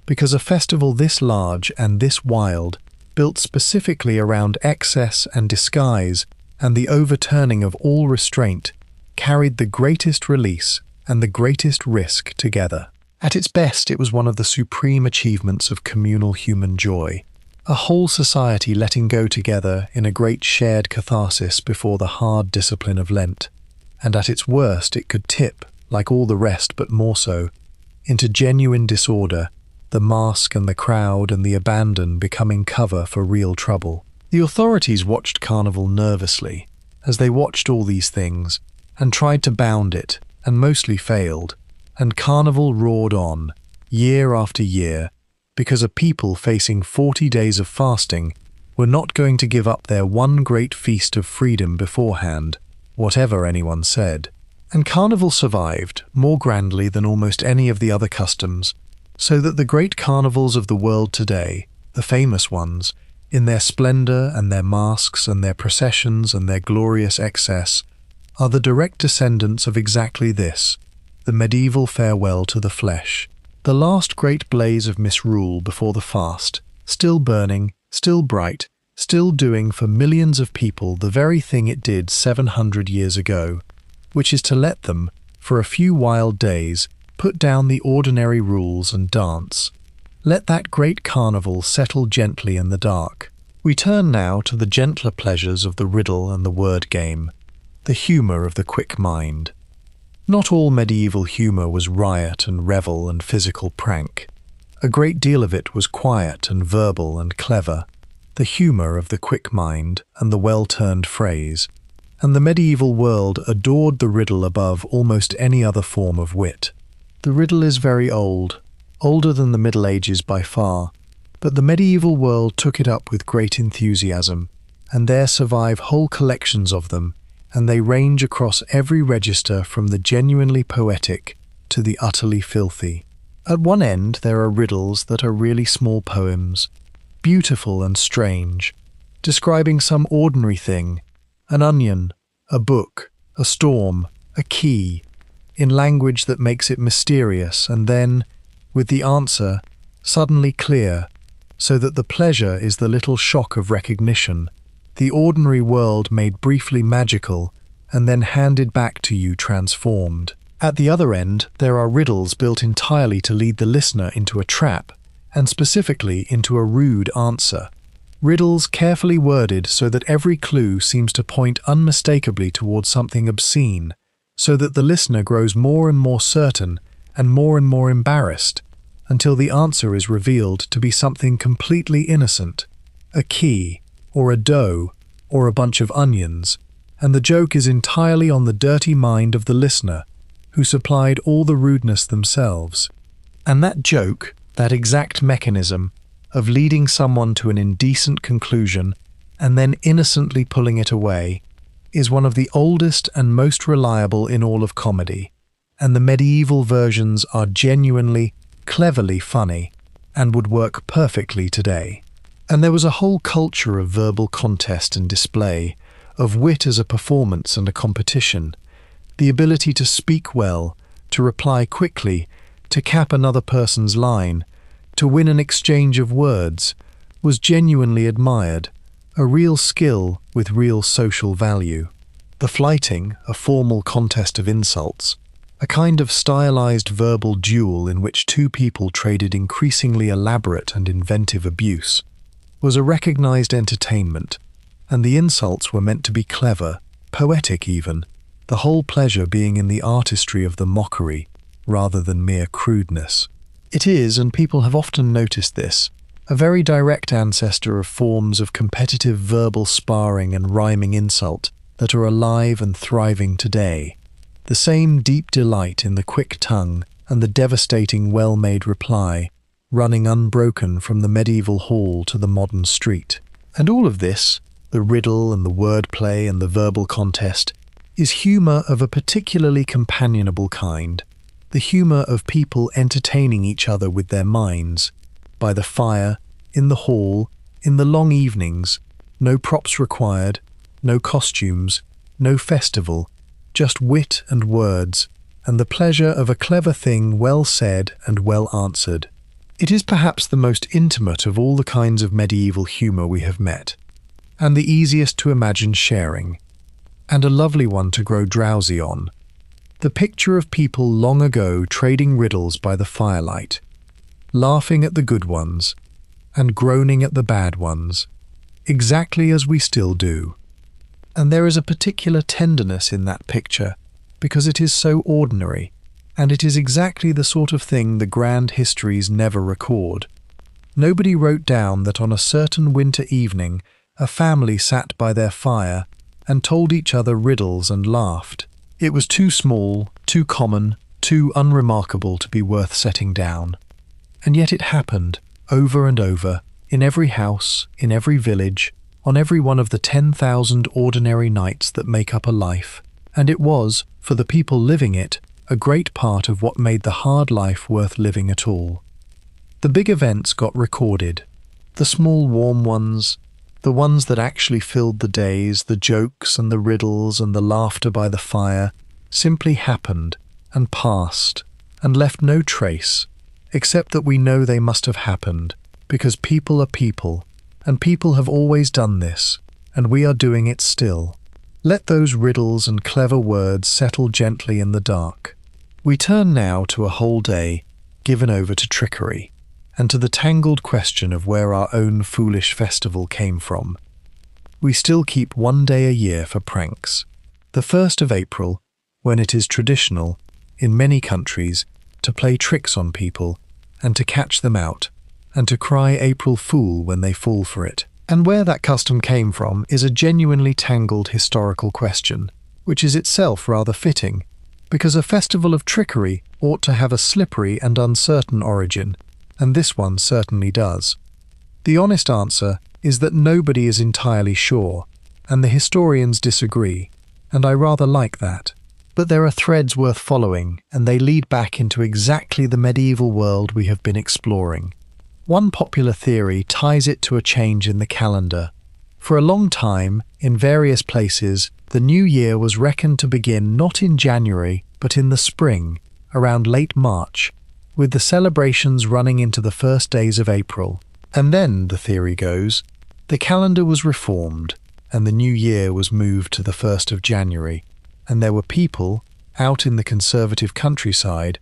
Speaker 1: Because a festival this large and this wild, built specifically around excess and disguise and the overturning of all restraint, carried the greatest release and the greatest risk together. At its best, it was one of the supreme achievements of communal human joy, a whole society letting go together in a great shared catharsis before the hard discipline of Lent. And at its worst, it could tip, like all the rest but more so, into genuine disorder, the mask and the crowd and the abandon becoming cover for real trouble. The authorities watched Carnival nervously, as they watched all these things, and tried to bound it, and mostly failed, and Carnival roared on, year after year, because a people facing 40 days of fasting were not going to give up their one great feast of freedom beforehand, whatever anyone said. And Carnival survived, more grandly than almost any of the other customs, so that the great carnivals of the world today, the famous ones, in their splendor and their masks and their processions and their glorious excess, are the direct descendants of exactly this, the medieval farewell to the flesh, the last great blaze of misrule before the fast, still burning, still bright, still doing for millions of people the very thing it did 700 years ago, which is to let them, for a few wild days, put down the ordinary rules and dance. Let that great carnival settle gently in the dark. We turn now to the gentler pleasures of the riddle and the word game, the humour of the quick mind. Not all medieval humour was riot and revel and physical prank. A great deal of it was quiet and verbal and clever, the humour of the quick mind and the well-turned phrase, and the medieval world adored the riddle above almost any other form of wit. The riddle is very old, older than the Middle Ages by far, but the medieval world took it up with great enthusiasm, and there survive whole collections of them, and they range across every register from the genuinely poetic to the utterly filthy. At one end there are riddles that are really small poems, beautiful and strange, describing some ordinary thing, an onion, a book, a storm, a key, in language that makes it mysterious and then, with the answer, suddenly clear, so that the pleasure is the little shock of recognition, the ordinary world made briefly magical and then handed back to you transformed. At the other end, there are riddles built entirely to lead the listener into a trap, and specifically into a rude answer. Riddles carefully worded so that every clue seems to point unmistakably towards something obscene, so that the listener grows more and more certain and more embarrassed, until the answer is revealed to be something completely innocent, a key, or a dough, or a bunch of onions, and the joke is entirely on the dirty mind of the listener, who supplied all the rudeness themselves. And that joke, that exact mechanism, of leading someone to an indecent conclusion and then innocently pulling it away, is one of the oldest and most reliable in all of comedy, and the medieval versions are genuinely, cleverly funny, and would work perfectly today. And there was a whole culture of verbal contest and display, of wit as a performance and a competition, the ability to speak well, to reply quickly, to cap another person's line, to win an exchange of words, was genuinely admired, a real skill with real social value. The flighting, a formal contest of insults, a kind of stylized verbal duel in which two people traded increasingly elaborate and inventive abuse, was a recognized entertainment, and the insults were meant to be clever, poetic even, the whole pleasure being in the artistry of the mockery rather than mere crudeness. It is, and people have often noticed this, a very direct ancestor of forms of competitive verbal sparring and rhyming insult that are alive and thriving today. The same deep delight in the quick tongue and the devastating well-made reply, running unbroken from the medieval hall to the modern street. And all of this, the riddle and the wordplay and the verbal contest, is humour of a particularly companionable kind, the humour of people entertaining each other with their minds, by the fire, in the hall, in the long evenings, no props required, no costumes, no festival, just wit and words, and the pleasure of a clever thing well said and well answered. It is perhaps the most intimate of all the kinds of medieval humour we have met, and the easiest to imagine sharing, and a lovely one to grow drowsy on. The picture of people long ago trading riddles by the firelight, laughing at the good ones, and groaning at the bad ones, exactly as we still do. And there is a particular tenderness in that picture, because it is so ordinary, and it is exactly the sort of thing the grand histories never record. Nobody wrote down that on a certain winter evening a family sat by their fire and told each other riddles and laughed. It was too small, too common, too unremarkable to be worth setting down. And yet it happened, over and over, in every house, in every village, on every one of the 10,000 ordinary nights that make up a life, and it was, for the people living it, a great part of what made the hard life worth living at all. The big events got recorded, the small warm ones, the ones that actually filled the days, the jokes and the riddles and the laughter by the fire, simply happened and passed and left no trace, except that we know they must have happened, because people are people, and people have always done this, and we are doing it still. Let those riddles and clever words settle gently in the dark. We turn now to a whole day given over to trickery, and to the tangled question of where our own foolish festival came from. We still keep one day a year for pranks. The 1st of April, when it is traditional, in many countries, to play tricks on people, and to catch them out, and to cry April Fool when they fall for it. And where that custom came from is a genuinely tangled historical question, which is itself rather fitting, because a festival of trickery ought to have a slippery and uncertain origin, and this one certainly does. The honest answer is that nobody is entirely sure, and the historians disagree, and I rather like that. But there are threads worth following, and they lead back into exactly the medieval world we have been exploring. One popular theory ties it to a change in the calendar. For a long time, in various places, the new year was reckoned to begin not in January, but in the spring, around late March, with the celebrations running into the first days of April. And then, the theory goes, the calendar was reformed, and the new year was moved to the 1st of January, and there were people, out in the conservative countryside,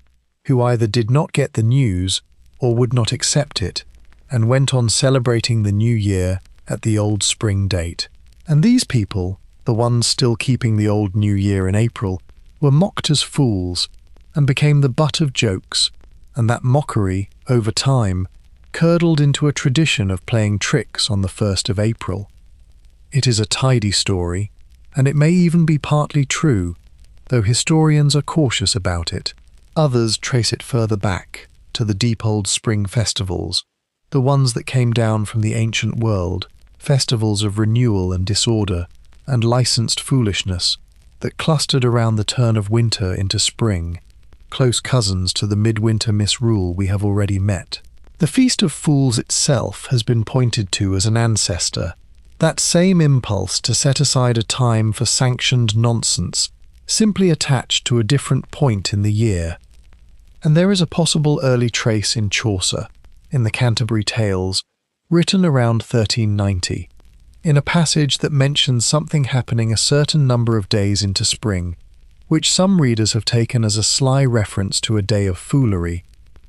Speaker 1: who either did not get the news or would not accept it, and went on celebrating the new year at the old spring date. And these people, the ones still keeping the old new year in April, were mocked as fools, and became the butt of jokes, and that mockery, over time, curdled into a tradition of playing tricks on the 1st of April. It is a tidy story, and it may even be partly true, though historians are cautious about it. Others trace it further back, to the deep old spring festivals, the ones that came down from the ancient world, festivals of renewal and disorder, and licensed foolishness, that clustered around the turn of winter into spring, close cousins to the midwinter misrule we have already met. The Feast of Fools itself has been pointed to as an ancestor, that same impulse to set aside a time for sanctioned nonsense, simply attached to a different point in the year. And there is a possible early trace in Chaucer, in the Canterbury Tales, written around 1390, in a passage that mentions something happening a certain number of days into spring, which some readers have taken as a sly reference to a day of foolery,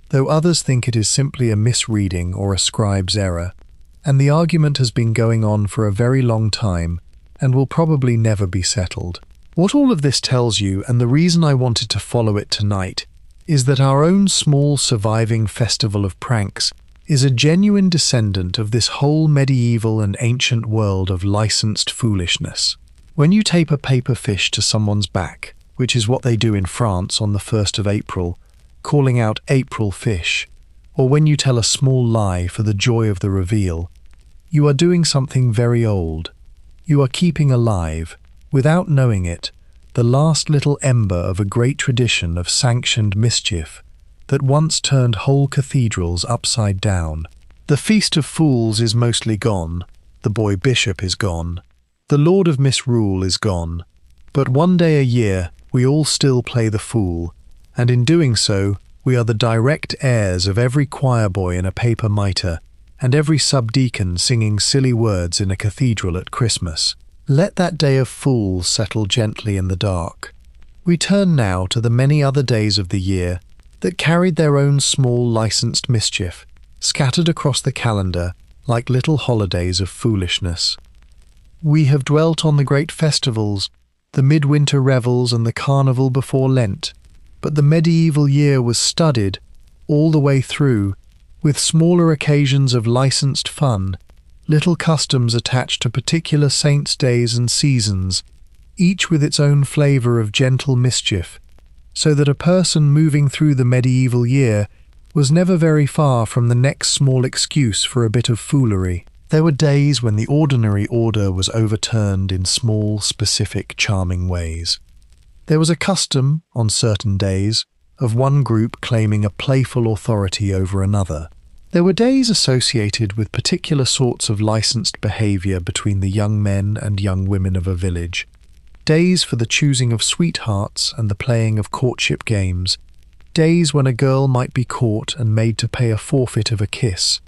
Speaker 1: though others think it is simply a misreading or a scribe's error, and the argument has been going on for a very long time and will probably never be settled. What all of this tells you, and the reason I wanted to follow it tonight, is that our own small surviving festival of pranks is a genuine descendant of this whole medieval and ancient world of licensed foolishness. When you tape a paper fish to someone's back, which is what they do in France on the 1st of April, calling out April fish, or when you tell a small lie for the joy of the reveal, you are doing something very old. You are keeping alive, without knowing it, the last little ember of a great tradition of sanctioned mischief that once turned whole cathedrals upside down. The Feast of Fools is mostly gone, the boy bishop is gone, the Lord of Misrule is gone, but one day a year we all still play the fool, and in doing so, we are the direct heirs of every choir boy in a paper mitre and every subdeacon singing silly words in a cathedral at Christmas. Let that day of fools settle gently in the dark. We turn now to the many other days of the year that carried their own small licensed mischief, scattered across the calendar like little holidays of foolishness. We have dwelt on the great festivals, the midwinter revels and the carnival before Lent, but the medieval year was studded, all the way through, with smaller occasions of licensed fun, little customs attached to particular saints' days and seasons, each with its own flavour of gentle mischief, so that a person moving through the medieval year was never very far from the next small excuse for a bit of foolery. There were days when the ordinary order was overturned in small, specific, charming ways. There was a custom, on certain days, of one group claiming a playful authority over another. There were days associated with particular sorts of licensed behaviour between the young men and young women of a village. Days for the choosing of sweethearts and the playing of courtship games. Days when a girl might be caught and made to pay a forfeit of a kiss,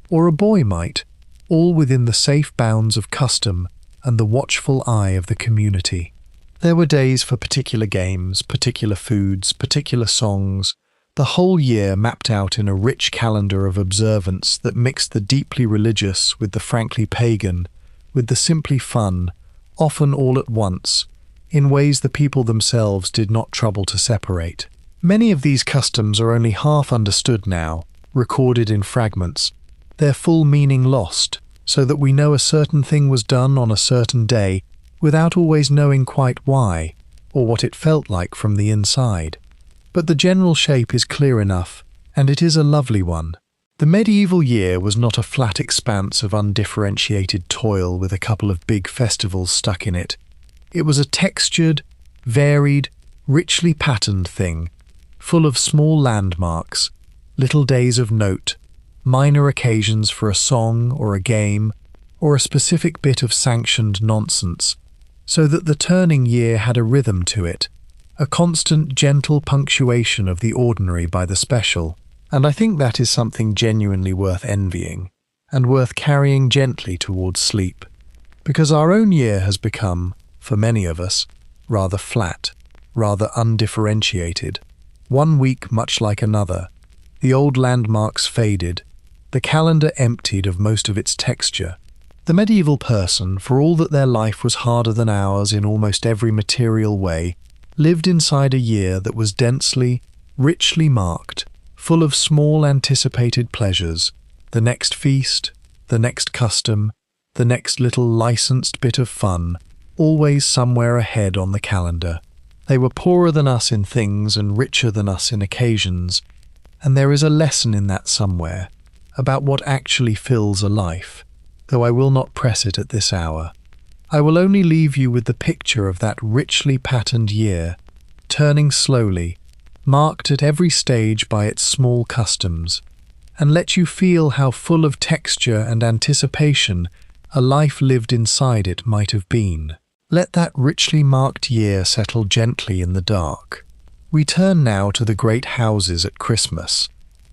Speaker 1: or a boy might, all within the safe bounds of custom and the watchful eye of the community. There were days for particular games, particular foods, particular songs, the whole year mapped out in a rich calendar of observance that mixed the deeply religious with the frankly pagan, with the simply fun, often all at once, in ways the people themselves did not trouble to separate. Many of these customs are only half understood now, recorded in fragments, their full meaning lost, so that we know a certain thing was done on a certain day without always knowing quite why, or what it felt like from the inside. But the general shape is clear enough, and it is a lovely one. The medieval year was not a flat expanse of undifferentiated toil with a couple of big festivals stuck in it. It was a textured, varied, richly patterned thing, full of small landmarks, little days of note, minor occasions for a song or a game, or a specific bit of sanctioned nonsense, so that the turning year had a rhythm to it, a constant gentle punctuation of the ordinary by the special, and I think that is something genuinely worth envying, and worth carrying gently towards sleep, because our own year has become, for many of us, rather flat, rather undifferentiated, one week much like another, the old landmarks faded, the calendar emptied of most of its texture. The medieval person, for all that their life was harder than ours in almost every material way, lived inside a year that was densely, richly marked, full of small anticipated pleasures, the next feast, the next custom, the next little licensed bit of fun, always somewhere ahead on the calendar. They were poorer than us in things and richer than us in occasions, and there is a lesson in that somewhere, about what actually fills a life, though I will not press it at this hour. I will only leave you with the picture of that richly patterned year, turning slowly, marked at every stage by its small customs, and let you feel how full of texture and anticipation a life lived inside it might have been. Let that richly marked year settle gently in the dark. We turn now to the great houses at Christmas,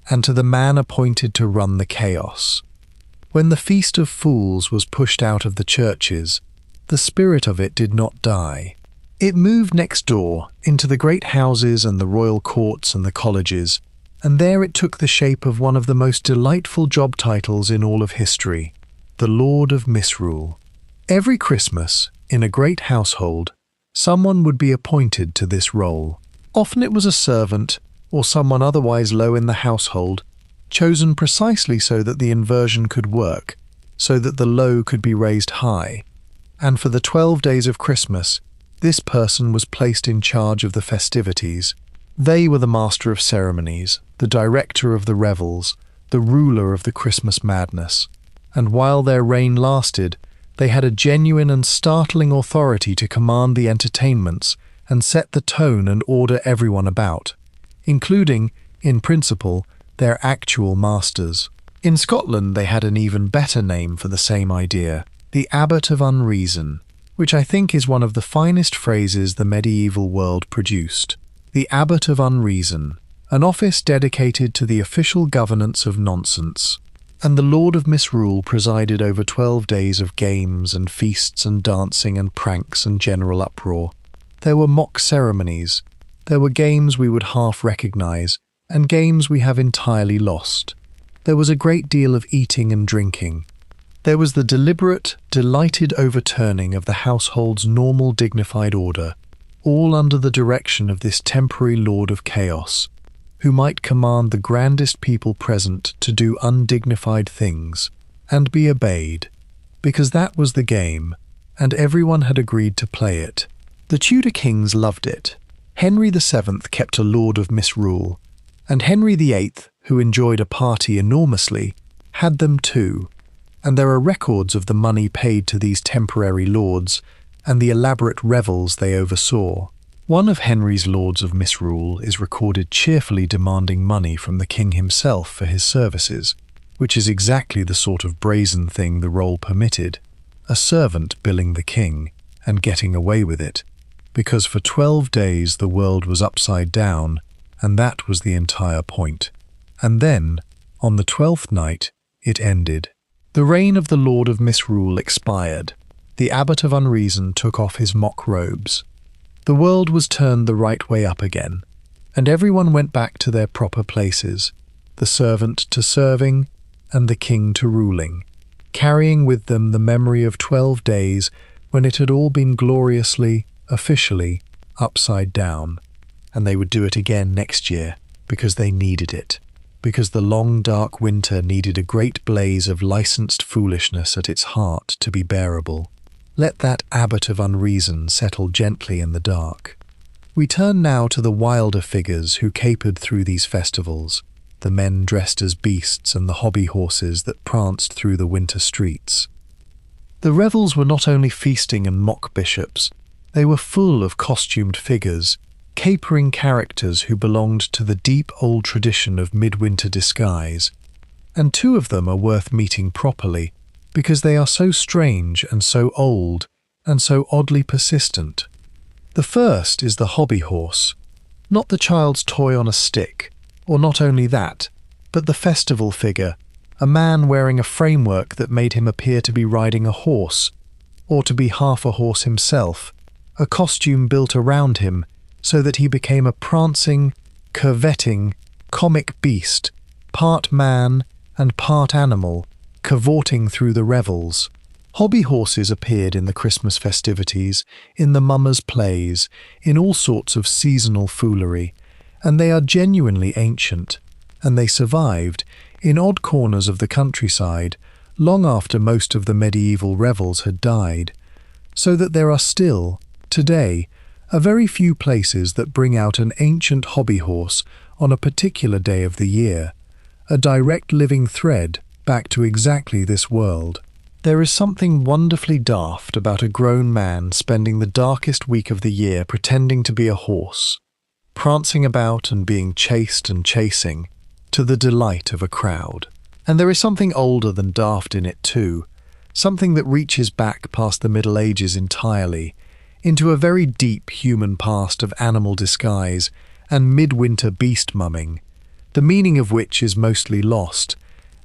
Speaker 1: and to the man appointed to run the chaos. When the Feast of Fools was pushed out of the churches, the spirit of it did not die. It moved next door, into the great houses and the royal courts and the colleges, and there it took the shape of one of the most delightful job titles in all of history, the Lord of Misrule. Every Christmas, in a great household, someone would be appointed to this role. Often it was a servant, or someone otherwise low in the household, chosen precisely so that the inversion could work, so that the low could be raised high. And for the 12 days of Christmas, this person was placed in charge of the festivities. They were the master of ceremonies, the director of the revels, the ruler of the Christmas madness. And while their reign lasted, they had a genuine and startling authority to command the entertainments and set the tone and order everyone about, including, in principle, their actual masters. In Scotland they had an even better name for the same idea, the Abbot of Unreason. which I think is one of the finest phrases the medieval world produced. The Abbot of Unreason, an office dedicated to the official governance of nonsense, and the Lord of Misrule presided over 12 days of games and feasts and dancing and pranks and general uproar. There were mock ceremonies, there were games we would half recognize, and games we have entirely lost. There was a great deal of eating and drinking. There was the deliberate, delighted overturning of the household's normal dignified order, all under the direction of this temporary lord of chaos, who might command the grandest people present to do undignified things, and be obeyed, because that was the game, and everyone had agreed to play it. The Tudor kings loved it. Henry VII kept a lord of misrule, and Henry VIII, who enjoyed a party enormously, had them too, and there are records of the money paid to these temporary lords and the elaborate revels they oversaw. One of Henry's lords of misrule is recorded cheerfully demanding money from the king himself for his services, which is exactly the sort of brazen thing the role permitted, a servant billing the king and getting away with it, because for 12 days the world was upside down, and that was the entire point. And then, on the 12th night, it ended. The reign of the Lord of Misrule expired. The Abbot of Unreason took off his mock robes. The world was turned the right way up again, and everyone went back to their proper places, the servant to serving and the king to ruling, carrying with them the memory of 12 days when it had all been gloriously, officially, upside down, and they would do it again next year because they needed it, because the long dark winter needed a great blaze of licensed foolishness at its heart to be bearable. Let that Abbot of Unreason settle gently in the dark. We turn now to the wilder figures who capered through these festivals, the men dressed as beasts and the hobby horses that pranced through the winter streets. The revels were not only feasting and mock bishops, they were full of costumed figures, capering characters who belonged to the deep old tradition of midwinter disguise, and two of them are worth meeting properly, because they are so strange and so old and so oddly persistent. The first is the hobby horse, not the child's toy on a stick, or not only that, but the festival figure, a man wearing a framework that made him appear to be riding a horse, or to be half a horse himself, a costume built around him so that he became a prancing, curvetting, comic beast, part man and part animal, cavorting through the revels. Hobby horses appeared in the Christmas festivities, in the mummers' plays, in all sorts of seasonal foolery, and they are genuinely ancient, and they survived, in odd corners of the countryside, long after most of the medieval revels had died, so that there are still, today, a very few places that bring out an ancient hobby horse on a particular day of the year, a direct living thread back to exactly this world. There is something wonderfully daft about a grown man spending the darkest week of the year pretending to be a horse, prancing about and being chased and chasing, to the delight of a crowd. And there is something older than daft in it too, something that reaches back past the Middle Ages entirely, into a very deep human past of animal disguise and midwinter beast mumming, the meaning of which is mostly lost,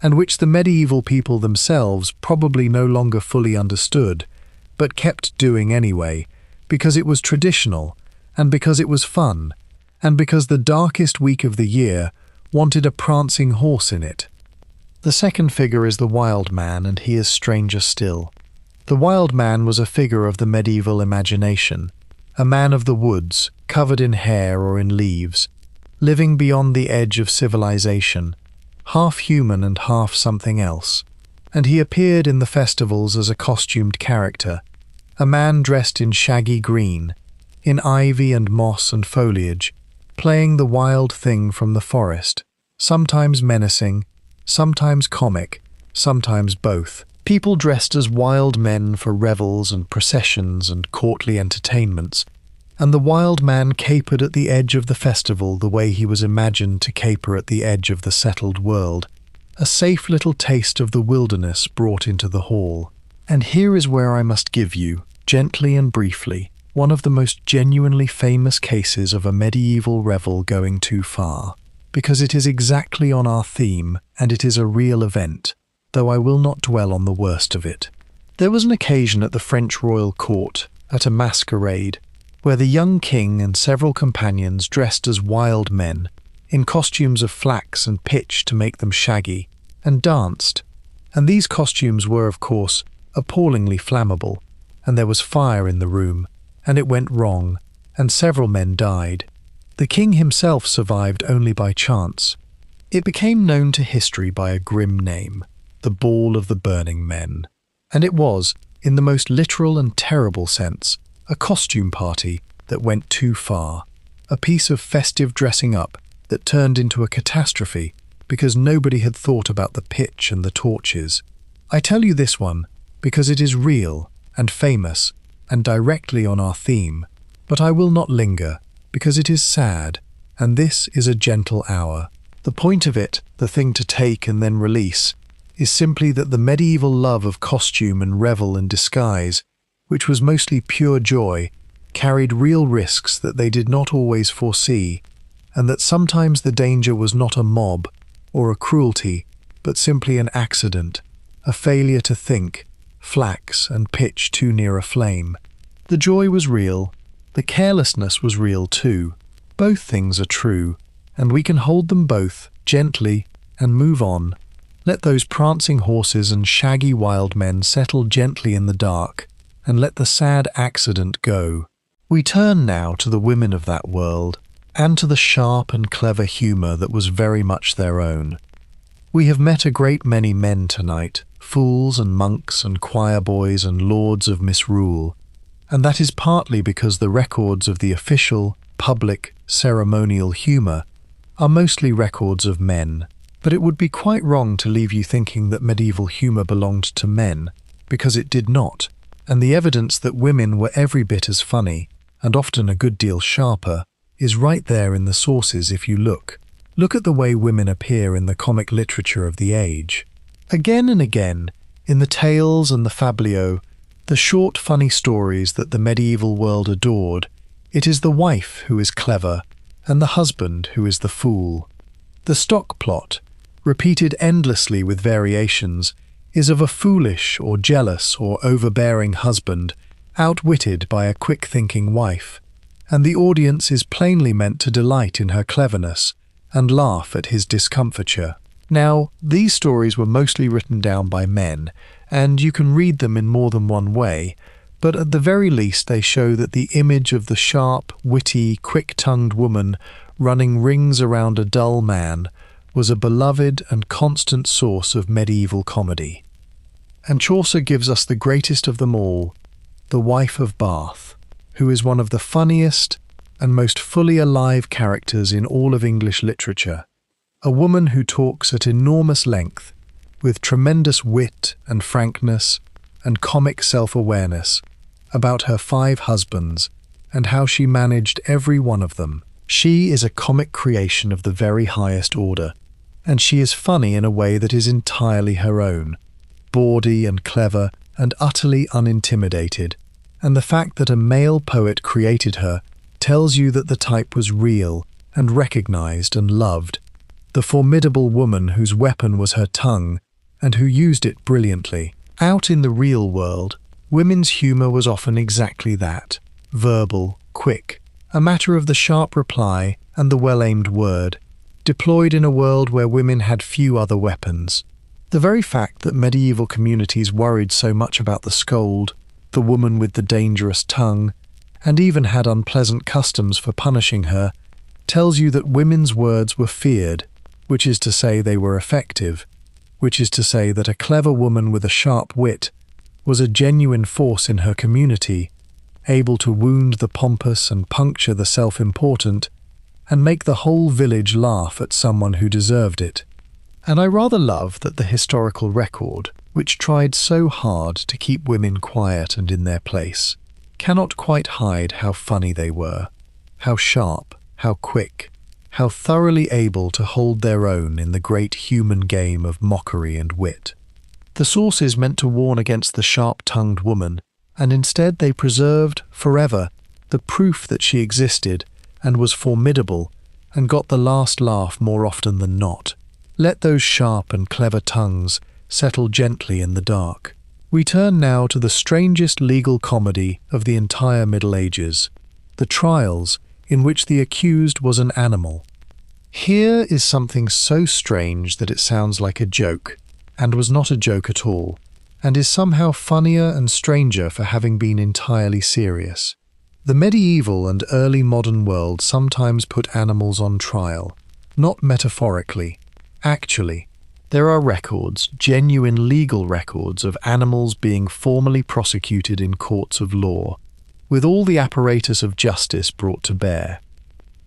Speaker 1: and which the medieval people themselves probably no longer fully understood, but kept doing anyway, because it was traditional, and because it was fun, and because the darkest week of the year wanted a prancing horse in it. The second figure is the wild man, and he is stranger still. The wild man was a figure of the medieval imagination, a man of the woods, covered in hair or in leaves, living beyond the edge of civilization, half human and half something else, and he appeared in the festivals as a costumed character, a man dressed in shaggy green, in ivy and moss and foliage, playing the wild thing from the forest, sometimes menacing, sometimes comic, sometimes both. People dressed as wild men for revels and processions and courtly entertainments, and the wild man capered at the edge of the festival the way he was imagined to caper at the edge of the settled world, a safe little taste of the wilderness brought into the hall. And here is where I must give you, gently and briefly, one of the most genuinely famous cases of a medieval revel going too far, because it is exactly on our theme and it is a real event, though I will not dwell on the worst of it. There was an occasion at the French royal court, at a masquerade, where the young king and several companions dressed as wild men, in costumes of flax and pitch to make them shaggy, and danced. And these costumes were, of course, appallingly flammable, and there was fire in the room, and it went wrong, and several men died. The king himself survived only by chance. It became known to history by a grim name, the Ball of the Burning Men. And it was, in the most literal and terrible sense, a costume party that went too far, a piece of festive dressing up that turned into a catastrophe because nobody had thought about the pitch and the torches. I tell you this one because it is real and famous and directly on our theme, but I will not linger because it is sad, and this is a gentle hour. The point of it, the thing to take and then release, is simply that the medieval love of costume and revel and disguise, which was mostly pure joy, carried real risks that they did not always foresee, and that sometimes the danger was not a mob or a cruelty, but simply an accident, a failure to think, flax and pitch too near a flame. The joy was real, the carelessness was real too. Both things are true, and we can hold them both gently and move on. Let those prancing horses and shaggy wild men settle gently in the dark, and let the sad accident go. We turn now to the women of that world, and to the sharp and clever humour that was very much their own. We have met a great many men tonight, fools and monks and choir boys and lords of misrule, and that is partly because the records of the official, public, ceremonial humour are mostly records of men. But it would be quite wrong to leave you thinking that medieval humour belonged to men, because it did not, and the evidence that women were every bit as funny, and often a good deal sharper, is right there in the sources if you look. Look at the way women appear in the comic literature of the age. Again and again, in the tales and the fabliaux, the short funny stories that the medieval world adored, it is the wife who is clever, and the husband who is the fool. The stock plot, repeated endlessly with variations, is of a foolish or jealous or overbearing husband outwitted by a quick-thinking wife, and the audience is plainly meant to delight in her cleverness and laugh at his discomfiture. Now, these stories were mostly written down by men, and you can read them in more than one way, but at the very least they show that the image of the sharp, witty, quick-tongued woman running rings around a dull man was a beloved and constant source of medieval comedy. And Chaucer gives us the greatest of them all, the wife of Bath, who is one of the funniest and most fully alive characters in all of English literature, a woman who talks at enormous length, with tremendous wit and frankness and comic self-awareness, about her 5 husbands and how she managed every one of them. She is a comic creation of the very highest order, and she is funny in a way that is entirely her own, bawdy and clever and utterly unintimidated, and the fact that a male poet created her tells you that the type was real and recognized and loved, the formidable woman whose weapon was her tongue and who used it brilliantly. Out in the real world, women's humour was often exactly that, verbal, quick, a matter of the sharp reply and the well-aimed word, deployed in a world where women had few other weapons. The very fact that medieval communities worried so much about the scold, the woman with the dangerous tongue, and even had unpleasant customs for punishing her, tells you that women's words were feared, which is to say they were effective, which is to say that a clever woman with a sharp wit was a genuine force in her community, able to wound the pompous and puncture the self-important, and make the whole village laugh at someone who deserved it. And I rather love that the historical record, which tried so hard to keep women quiet and in their place, cannot quite hide how funny they were, how sharp, how quick, how thoroughly able to hold their own in the great human game of mockery and wit. The sources meant to warn against the sharp-tongued woman and instead they preserved forever the proof that she existed and was formidable and got the last laugh more often than not. Let those sharp and clever tongues settle gently in the dark. We turn now to the strangest legal comedy of the entire Middle Ages, the trials in which the accused was an animal. Here is something so strange that it sounds like a joke, and was not a joke at all, and is somehow funnier and stranger for having been entirely serious. The medieval and early modern world sometimes put animals on trial, not metaphorically. Actually, there are records, genuine legal records, of animals being formally prosecuted in courts of law, with all the apparatus of justice brought to bear.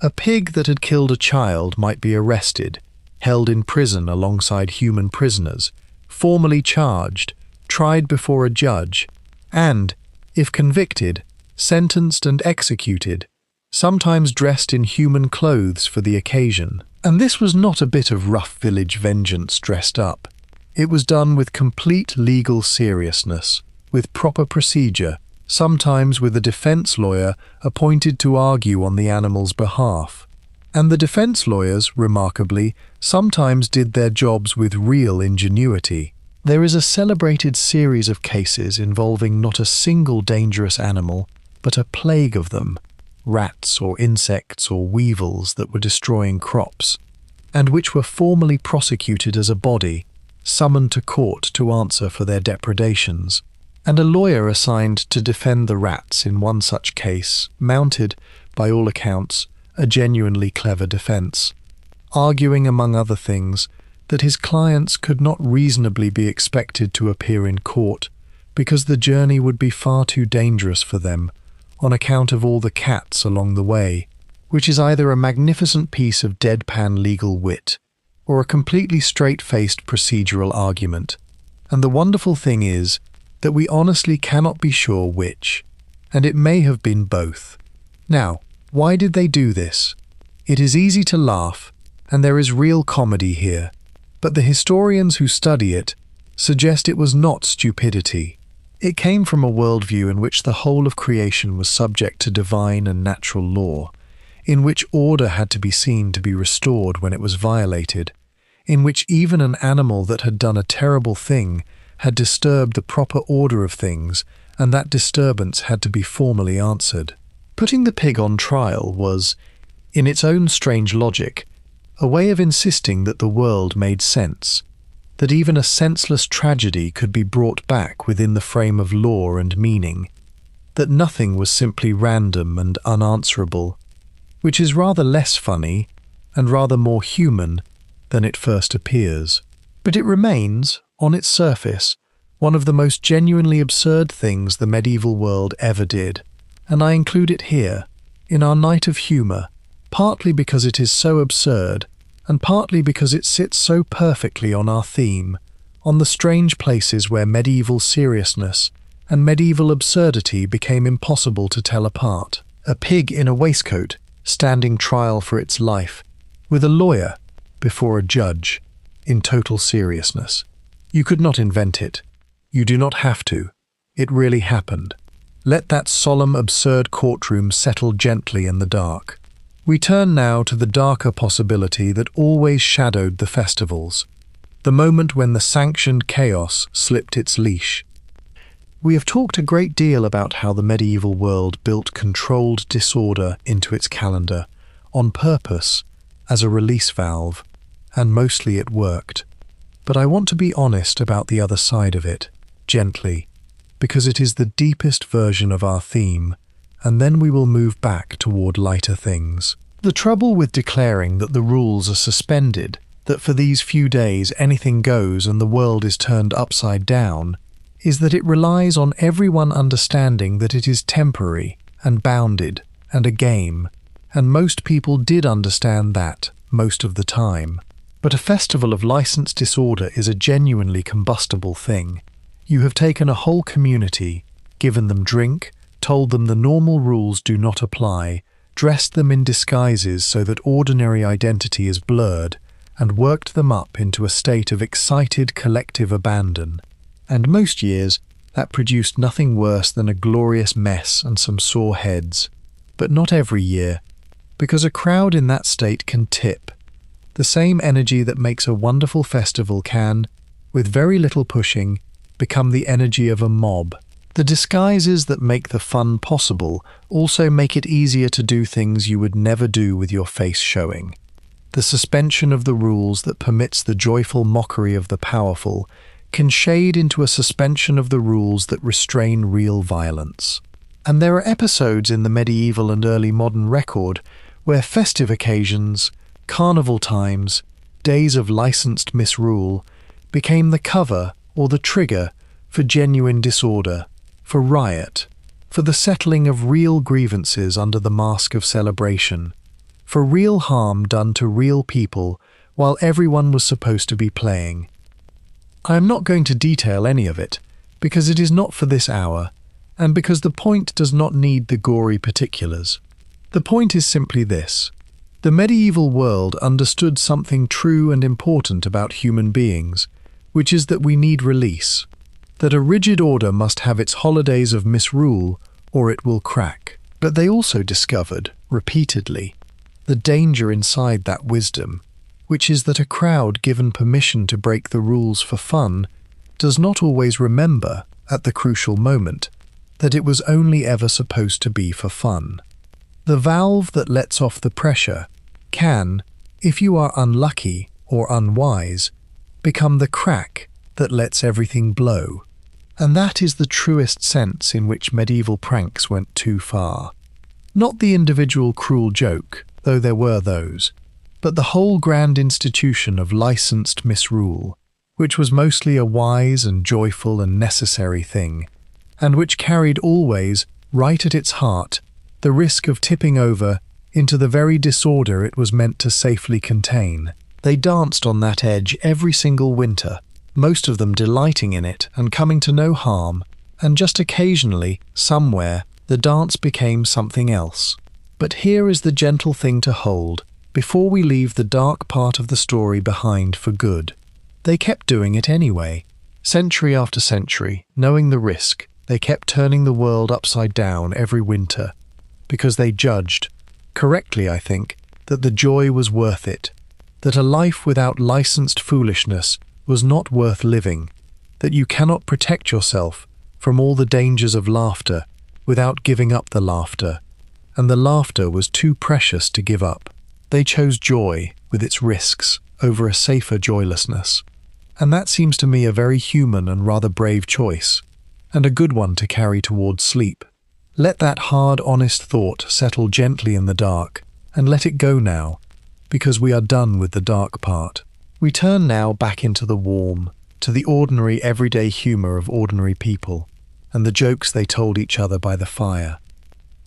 Speaker 1: A pig that had killed a child might be arrested, held in prison alongside human prisoners, formally charged, tried before a judge, and, if convicted, sentenced and executed, sometimes dressed in human clothes for the occasion. And this was not a bit of rough village vengeance dressed up. It was done with complete legal seriousness, with proper procedure, sometimes with a defense lawyer appointed to argue on the animal's behalf. And the defense lawyers, remarkably, sometimes did their jobs with real ingenuity. There is a celebrated series of cases involving not a single dangerous animal, but a plague of them, rats or insects or weevils that were destroying crops, and which were formally prosecuted as a body, summoned to court to answer for their depredations, and a lawyer assigned to defend the rats in one such case, mounted, by all accounts, a genuinely clever defense, arguing, among other things, that his clients could not reasonably be expected to appear in court because the journey would be far too dangerous for them on account of all the cats along the way, which is either a magnificent piece of deadpan legal wit or a completely straight-faced procedural argument. And the wonderful thing is that we honestly cannot be sure which, and it may have been both. Now, why did they do this? It is easy to laugh, and there is real comedy here, but the historians who study it suggest it was not stupidity. It came from a worldview in which the whole of creation was subject to divine and natural law, in which order had to be seen to be restored when it was violated, in which even an animal that had done a terrible thing had disturbed the proper order of things, and that disturbance had to be formally answered. Putting the pig on trial was, in its own strange logic, a way of insisting that the world made sense, that even a senseless tragedy could be brought back within the frame of law and meaning, that nothing was simply random and unanswerable, which is rather less funny and rather more human than it first appears. But it remains, on its surface, one of the most genuinely absurd things the medieval world ever did, and I include it here, in our night of humour, partly because it is so absurd, and partly because it sits so perfectly on our theme, on the strange places where medieval seriousness and medieval absurdity became impossible to tell apart. A pig in a waistcoat standing trial for its life, with a lawyer before a judge, in total seriousness. You could not invent it. You do not have to. It really happened. Let that solemn, absurd courtroom settle gently in the dark. We turn now to the darker possibility that always shadowed the festivals, the moment when the sanctioned chaos slipped its leash. We have talked a great deal about how the medieval world built controlled disorder into its calendar, on purpose, as a release valve, and mostly it worked. But I want to be honest about the other side of it, gently, because it is the deepest version of our theme, and then we will move back toward lighter things. The trouble with declaring that the rules are suspended, that for these few days anything goes and the world is turned upside down, is that it relies on everyone understanding that it is temporary and bounded and a game, and most people did understand that most of the time. But a festival of licensed disorder is a genuinely combustible thing. You have taken a whole community, given them drink, told them the normal rules do not apply, dressed them in disguises so that ordinary identity is blurred, and worked them up into a state of excited collective abandon. And most years, that produced nothing worse than a glorious mess and some sore heads. But not every year, because a crowd in that state can tip. The same energy that makes a wonderful festival can, with very little pushing, become the energy of a mob. The disguises that make the fun possible also make it easier to do things you would never do with your face showing. The suspension of the rules that permits the joyful mockery of the powerful can shade into a suspension of the rules that restrain real violence. And there are episodes in the medieval and early modern record where festive occasions, carnival times, days of licensed misrule became the cover or the trigger for genuine disorder, for riot, for the settling of real grievances under the mask of celebration, for real harm done to real people while everyone was supposed to be playing. I am not going to detail any of it, because it is not for this hour, and because the point does not need the gory particulars. The point is simply this. The medieval world understood something true and important about human beings, which is that we need release, that a rigid order must have its holidays of misrule or it will crack. But they also discovered, repeatedly, the danger inside that wisdom, which is that a crowd given permission to break the rules for fun does not always remember, at the crucial moment, that it was only ever supposed to be for fun. The valve that lets off the pressure can, if you are unlucky or unwise, become the crack that lets everything blow. And that is the truest sense in which medieval pranks went too far. Not the individual cruel joke, though there were those, but the whole grand institution of licensed misrule, which was mostly a wise and joyful and necessary thing, and which carried always, right at its heart, the risk of tipping over into the very disorder it was meant to safely contain. They danced on that edge every single winter, most of them delighting in it and coming to no harm, and just occasionally, somewhere, the dance became something else. But here is the gentle thing to hold, before we leave the dark part of the story behind for good. They kept doing it anyway. Century after century, knowing the risk, they kept turning the world upside down every winter, because they judged, correctly I think, that the joy was worth it, that a life without licensed foolishness was not worth living, that you cannot protect yourself from all the dangers of laughter without giving up the laughter, and the laughter was too precious to give up. They chose joy, with its risks, over a safer joylessness. And that seems to me a very human and rather brave choice, and a good one to carry towards sleep. Let that hard, honest thought settle gently in the dark, and let it go now, because we are done with the dark part. We turn now back into the warm, to the ordinary everyday humour of ordinary people, and the jokes they told each other by the fire.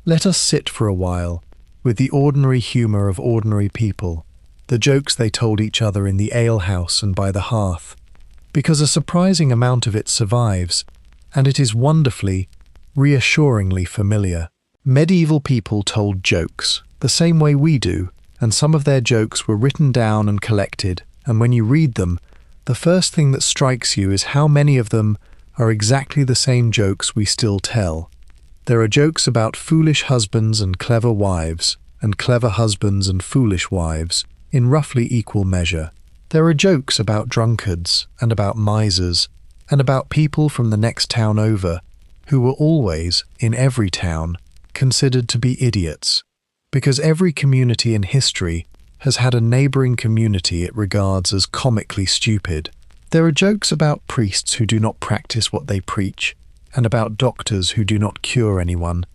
Speaker 1: Let us sit for a while with the ordinary humour of ordinary people, the jokes they told each other in the alehouse and by the hearth, because a surprising amount of it survives, and it is wonderfully, reassuringly familiar. Medieval people told jokes, the same way we do, and some of their jokes were written down and collected, and when you read them, the first thing that strikes you is how many of them are exactly the same jokes we still tell. There are jokes about foolish husbands and clever wives, and clever husbands and foolish wives, in roughly equal measure. There are jokes about drunkards, and about misers, and about people from the next town over, who were always, in every town, considered to be idiots, because every community in history has had a neighbouring community it regards as comically stupid. There are jokes about priests who do not practice what they preach, and about doctors who do not cure anyone,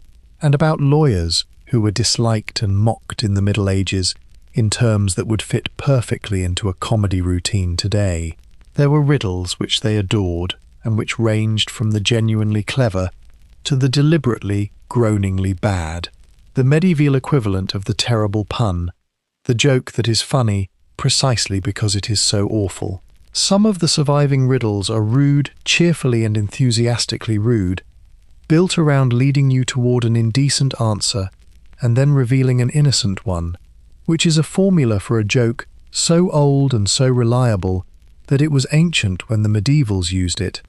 Speaker 1: and about lawyers who were disliked and mocked in the Middle Ages in terms that would fit perfectly into a comedy routine today. There were riddles which they adored, and which ranged from the genuinely clever to the deliberately, groaningly bad, the medieval equivalent of the terrible pun, the joke that is funny precisely because it is so awful. Some of the surviving riddles are rude, cheerfully and enthusiastically rude, built around leading you toward an indecent answer and then revealing an innocent one, which is a formula for a joke so old and so reliable that it was ancient when the medievals used it,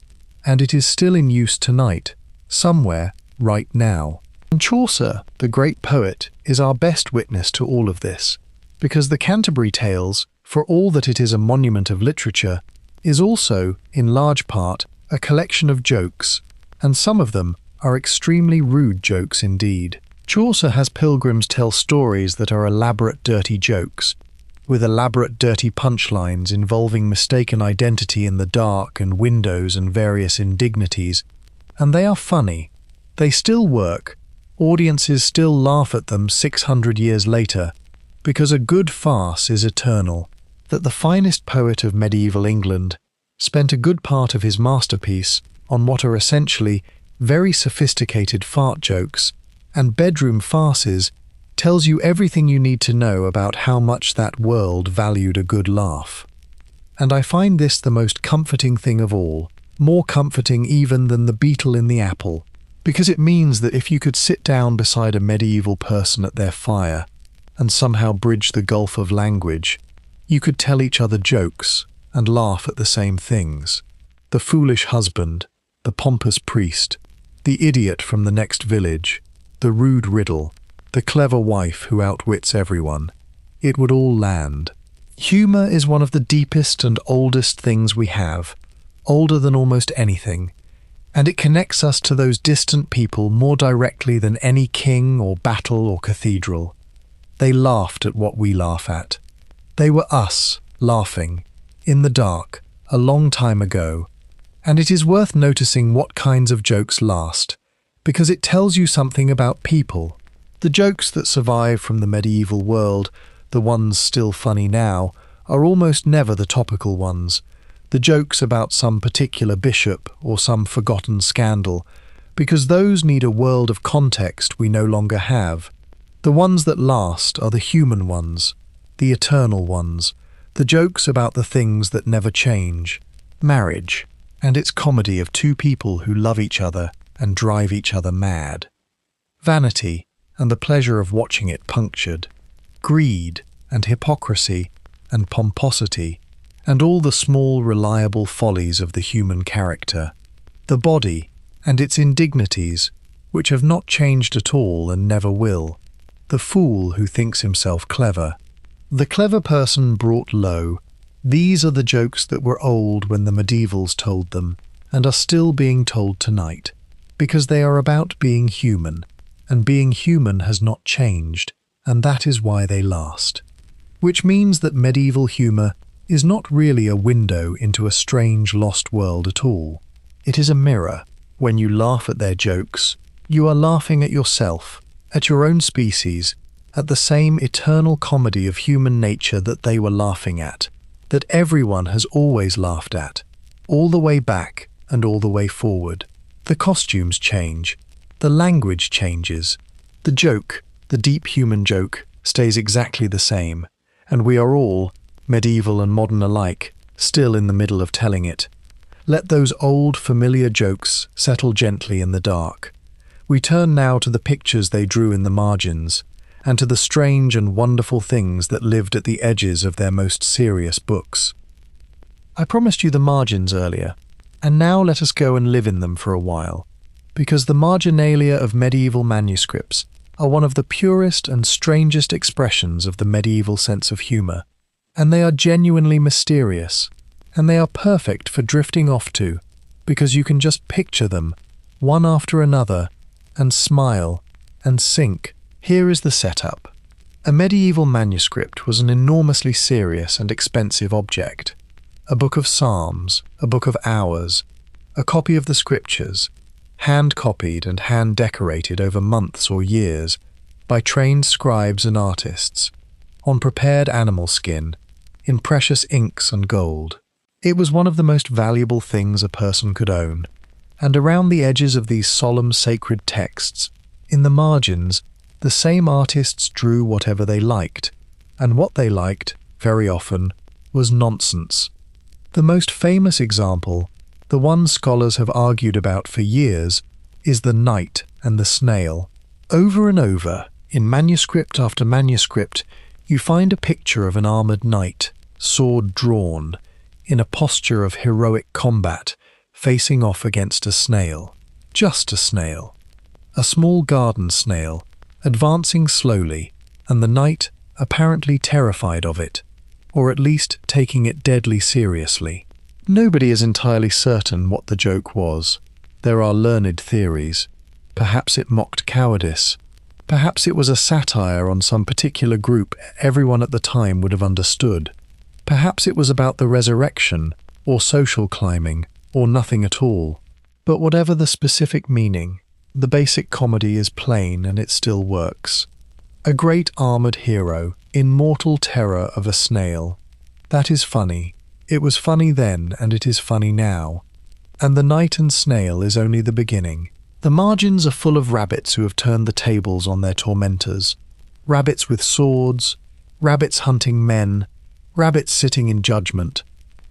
Speaker 1: and it is still in use tonight, somewhere, right now. And Chaucer, the great poet, is our best witness to all of this, because the Canterbury Tales, for all that it is a monument of literature, is also, in large part, a collection of jokes, and some of them are extremely rude jokes indeed. Chaucer has pilgrims tell stories that are elaborate dirty jokes, with elaborate dirty punchlines involving mistaken identity in the dark and windows and various indignities, and they are funny. They still work. Audiences still laugh at them 600 years later, because a good farce is eternal. That the finest poet of medieval England spent a good part of his masterpiece on what are essentially very sophisticated fart jokes and bedroom farces tells you everything you need to know about how much that world valued a good laugh. And I find this the most comforting thing of all, more comforting even than the beetle in the apple, because it means that if you could sit down beside a medieval person at their fire and somehow bridge the gulf of language, you could tell each other jokes and laugh at the same things. The foolish husband, the pompous priest, the idiot from the next village, the rude riddle, the clever wife who outwits everyone. It would all land. Humour is one of the deepest and oldest things we have, older than almost anything, and it connects us to those distant people more directly than any king or battle or cathedral. They laughed at what we laugh at. They were us, laughing, in the dark, a long time ago, and it is worth noticing what kinds of jokes last, because it tells you something about people. The jokes that survive from the medieval world, the ones still funny now, are almost never the topical ones. The jokes about some particular bishop or some forgotten scandal, because those need a world of context we no longer have. The ones that last are the human ones, the eternal ones, the jokes about the things that never change. Marriage, and its comedy of two people who love each other and drive each other mad. Vanity, and the pleasure of watching it punctured. Greed, and hypocrisy, and pomposity, and all the small, reliable follies of the human character. The body, and its indignities, which have not changed at all and never will. The fool who thinks himself clever. The clever person brought low. These are the jokes that were old when the medievals told them, and are still being told tonight, because they are about being human, and being human has not changed, and that is why they last. Which means that medieval humour is not really a window into a strange lost world at all. It is a mirror. When you laugh at their jokes, you are laughing at yourself, at your own species, at the same eternal comedy of human nature that they were laughing at, that everyone has always laughed at, all the way back and all the way forward. The costumes change, the language changes, the joke, the deep human joke, stays exactly the same, and we are all, medieval and modern alike, still in the middle of telling it. Let those old familiar jokes settle gently in the dark. We turn now to the pictures they drew in the margins, and to the strange and wonderful things that lived at the edges of their most serious books. I promised you the margins earlier, and now let us go and live in them for a while, because the marginalia of medieval manuscripts are one of the purest and strangest expressions of the medieval sense of humour, and they are genuinely mysterious, and they are perfect for drifting off to, because you can just picture them, one after another, and smile, and sink. Here is the setup. A medieval manuscript was an enormously serious and expensive object. A book of psalms, a book of hours, a copy of the scriptures, hand-copied and hand-decorated over months or years by trained scribes and artists, on prepared animal skin, in precious inks and gold. It was one of the most valuable things a person could own, and around the edges of these solemn sacred texts, in the margins, the same artists drew whatever they liked, and what they liked, very often, was nonsense. The most famous example, the one scholars have argued about for years, is the knight and the snail. Over and over, in manuscript after manuscript, you find a picture of an armoured knight, sword drawn, in a posture of heroic combat, facing off against a snail. Just a snail. A small garden snail, advancing slowly, and the knight apparently terrified of it, or at least taking it deadly seriously. Nobody is entirely certain what the joke was. There are learned theories. Perhaps it mocked cowardice. Perhaps it was a satire on some particular group everyone at the time would have understood. Perhaps it was about the resurrection, or social climbing, or nothing at all. But whatever the specific meaning, the basic comedy is plain and it still works. A great armoured hero in mortal terror of a snail. That is funny. It was funny then and it is funny now. And the knight and snail is only the beginning. The margins are full of rabbits who have turned the tables on their tormentors. Rabbits with swords, rabbits hunting men, rabbits sitting in judgment.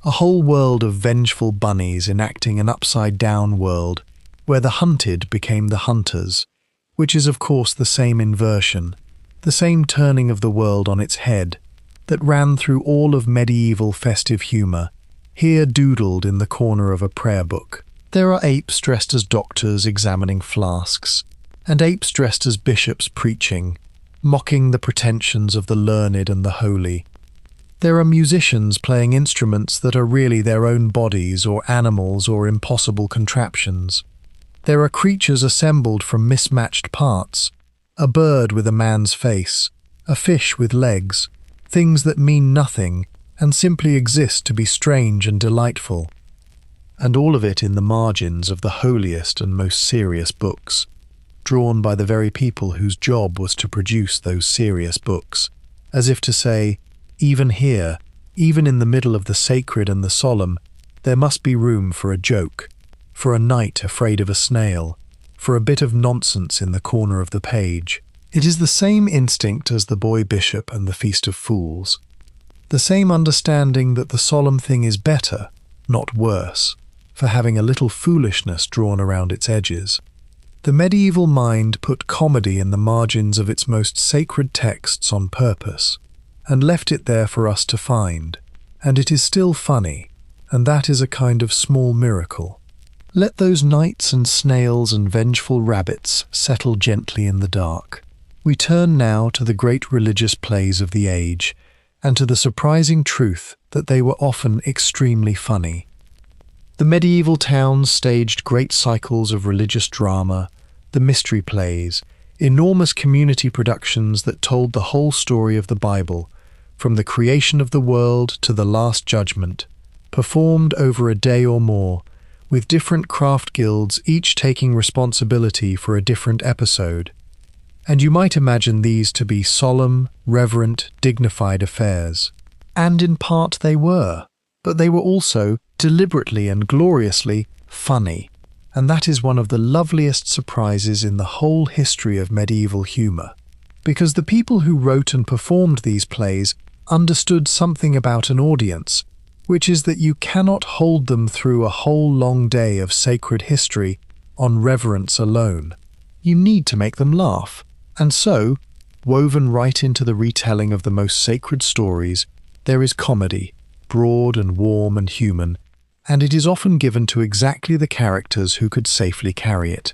Speaker 1: A whole world of vengeful bunnies enacting an upside-down world where the hunted became the hunters, which is of course the same inversion, the same turning of the world on its head that ran through all of medieval festive humour, here doodled in the corner of a prayer book. There are apes dressed as doctors examining flasks, and apes dressed as bishops preaching, mocking the pretensions of the learned and the holy. There are musicians playing instruments that are really their own bodies or animals or impossible contraptions. There are creatures assembled from mismatched parts, a bird with a man's face, a fish with legs, things that mean nothing and simply exist to be strange and delightful. And all of it in the margins of the holiest and most serious books, drawn by the very people whose job was to produce those serious books, as if to say, even here, even in the middle of the sacred and the solemn, there must be room for a joke, for a knight afraid of a snail, for a bit of nonsense in the corner of the page. It is the same instinct as the boy bishop and the Feast of Fools, the same understanding that the solemn thing is better, not worse, for having a little foolishness drawn around its edges. The medieval mind put comedy in the margins of its most sacred texts on purpose, and left it there for us to find, and it is still funny, and that is a kind of small miracle. Let those knights and snails and vengeful rabbits settle gently in the dark. We turn now to the great religious plays of the age, and to the surprising truth that they were often extremely funny. The medieval towns staged great cycles of religious drama, the mystery plays, enormous community productions that told the whole story of the Bible, from the creation of the world to the Last Judgment, performed over a day or more, with different craft guilds each taking responsibility for a different episode. And you might imagine these to be solemn, reverent, dignified affairs. And in part they were, but they were also deliberately and gloriously funny. And that is one of the loveliest surprises in the whole history of medieval humour, because the people who wrote and performed these plays understood something about an audience, which is that you cannot hold them through a whole long day of sacred history on reverence alone. You need to make them laugh. And so, woven right into the retelling of the most sacred stories, there is comedy, broad and warm and human, and it is often given to exactly the characters who could safely carry it.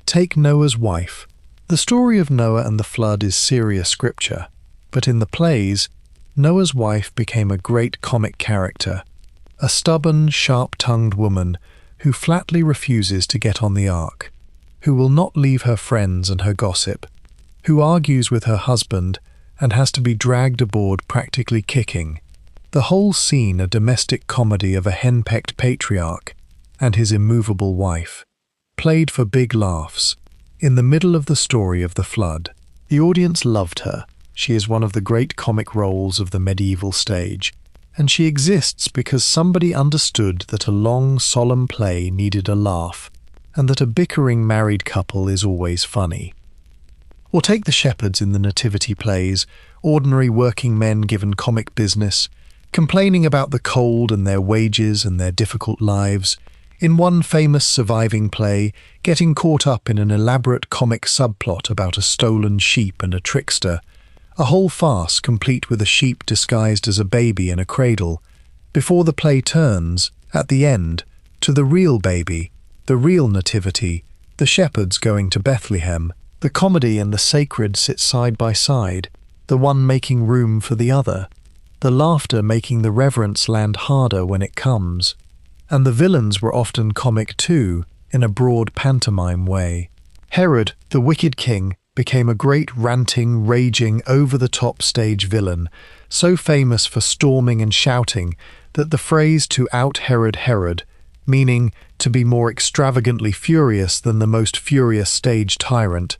Speaker 1: Take Noah's wife. The story of Noah and the flood is serious scripture, but in the plays, Noah's wife became a great comic character, a stubborn, sharp-tongued woman who flatly refuses to get on the ark, who will not leave her friends and her gossip, who argues with her husband and has to be dragged aboard practically kicking. The whole scene a domestic comedy of a henpecked patriarch and his immovable wife, played for big laughs, in the middle of the story of the flood. The audience loved her. She is one of the great comic roles of the medieval stage, and she exists because somebody understood that a long, solemn play needed a laugh, and that a bickering married couple is always funny. Or take the shepherds in the nativity plays, ordinary working men given comic business, complaining about the cold and their wages and their difficult lives, in one famous surviving play, getting caught up in an elaborate comic subplot about a stolen sheep and a trickster, a whole farce complete with a sheep disguised as a baby in a cradle, before the play turns, at the end, to the real baby, the real nativity, the shepherds going to Bethlehem. The comedy and the sacred sit side by side, the one making room for the other, the laughter making the reverence land harder when it comes. And the villains were often comic too, in a broad pantomime way. Herod, the wicked king, became a great ranting, raging, over-the-top stage villain, so famous for storming and shouting that the phrase to out-Herod Herod, meaning to be more extravagantly furious than the most furious stage tyrant,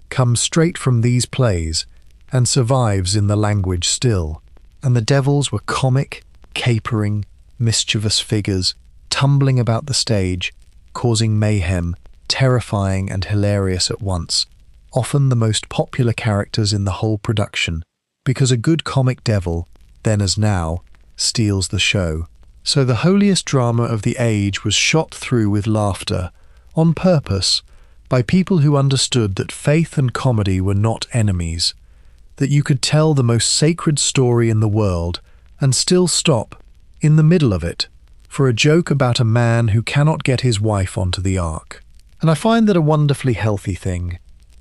Speaker 1: comes straight from these plays and survives in the language still. And the devils were comic, capering, mischievous figures, tumbling about the stage, causing mayhem, terrifying and hilarious at once, often the most popular characters in the whole production, because a good comic devil, then as now, steals the show. So the holiest drama of the age was shot through with laughter, on purpose, by people who understood that faith and comedy were not enemies, that you could tell the most sacred story in the world and still stop, in the middle of it, for a joke about a man who cannot get his wife onto the ark. And I find that a wonderfully healthy thing,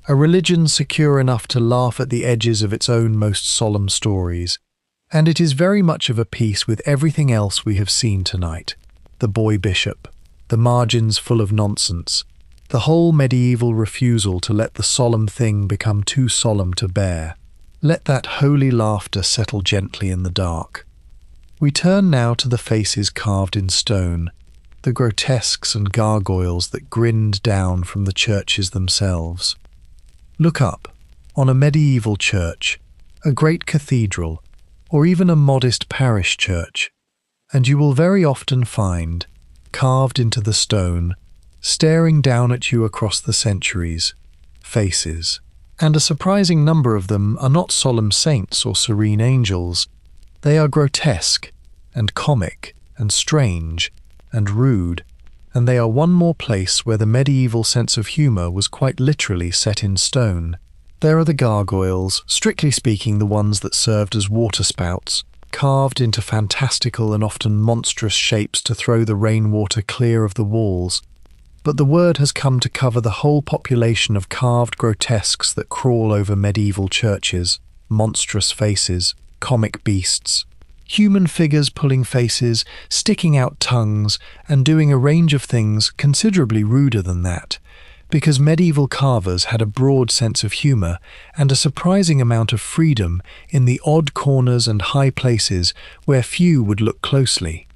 Speaker 1: a religion secure enough to laugh at the edges of its own most solemn stories. And it is very much of a piece with everything else we have seen tonight. The boy bishop, the margins full of nonsense, the whole medieval refusal to let the solemn thing become too solemn to bear. Let that holy laughter settle gently in the dark. We turn now to the faces carved in stone, the grotesques and gargoyles that grinned down from the churches themselves. Look up, on a medieval church, a great cathedral, or even a modest parish church, and you will very often find, carved into the stone, staring down at you across the centuries, faces. And a surprising number of them are not solemn saints or serene angels. They are grotesque, and comic, and strange, and rude, and they are one more place where the medieval sense of humour was quite literally set in stone. There are the gargoyles, strictly speaking the ones that served as waterspouts, carved into fantastical and often monstrous shapes to throw the rainwater clear of the walls. But the word has come to cover the whole population of carved grotesques that crawl over medieval churches, monstrous faces, comic beasts, human figures pulling faces, sticking out tongues, and doing a range of things considerably ruder than that, because medieval carvers had a broad sense of humour and a surprising amount of freedom in the odd corners and high places where few would look closely.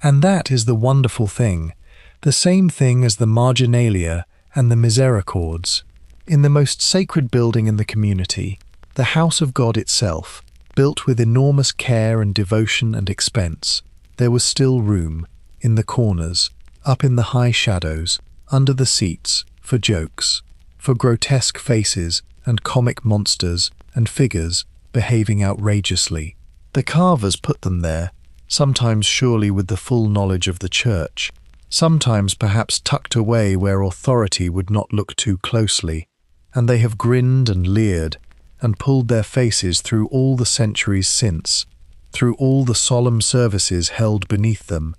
Speaker 1: And that is the wonderful thing, the same thing as the marginalia and the misericords. In the most sacred building in the community, the house of God itself, built with enormous care and devotion and expense, there was still room, in the corners, up in the high shadows, under the seats, for jokes, for grotesque faces and comic monsters and figures behaving outrageously. The carvers put them there, sometimes surely with the full knowledge of the church, sometimes perhaps tucked away where authority would not look too closely, and they have grinned and leered and pulled their faces through all the centuries since, through all the solemn services held beneath them,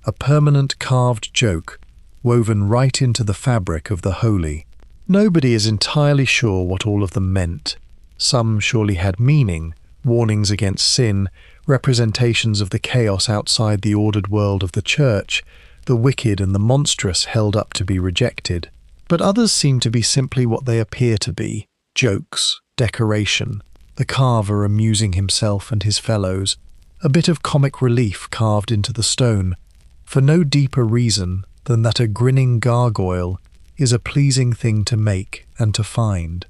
Speaker 1: a permanent carved joke woven right into the fabric of the holy. Nobody is entirely sure what all of them meant. Some surely had meaning, warnings against sin, representations of the chaos outside the ordered world of the church, the wicked and the monstrous held up to be rejected. But others seem to be simply what they appear to be, jokes, decoration, the carver amusing himself and his fellows, a bit of comic relief carved into the stone, for no deeper reason than that a grinning gargoyle is a pleasing thing to make and to find.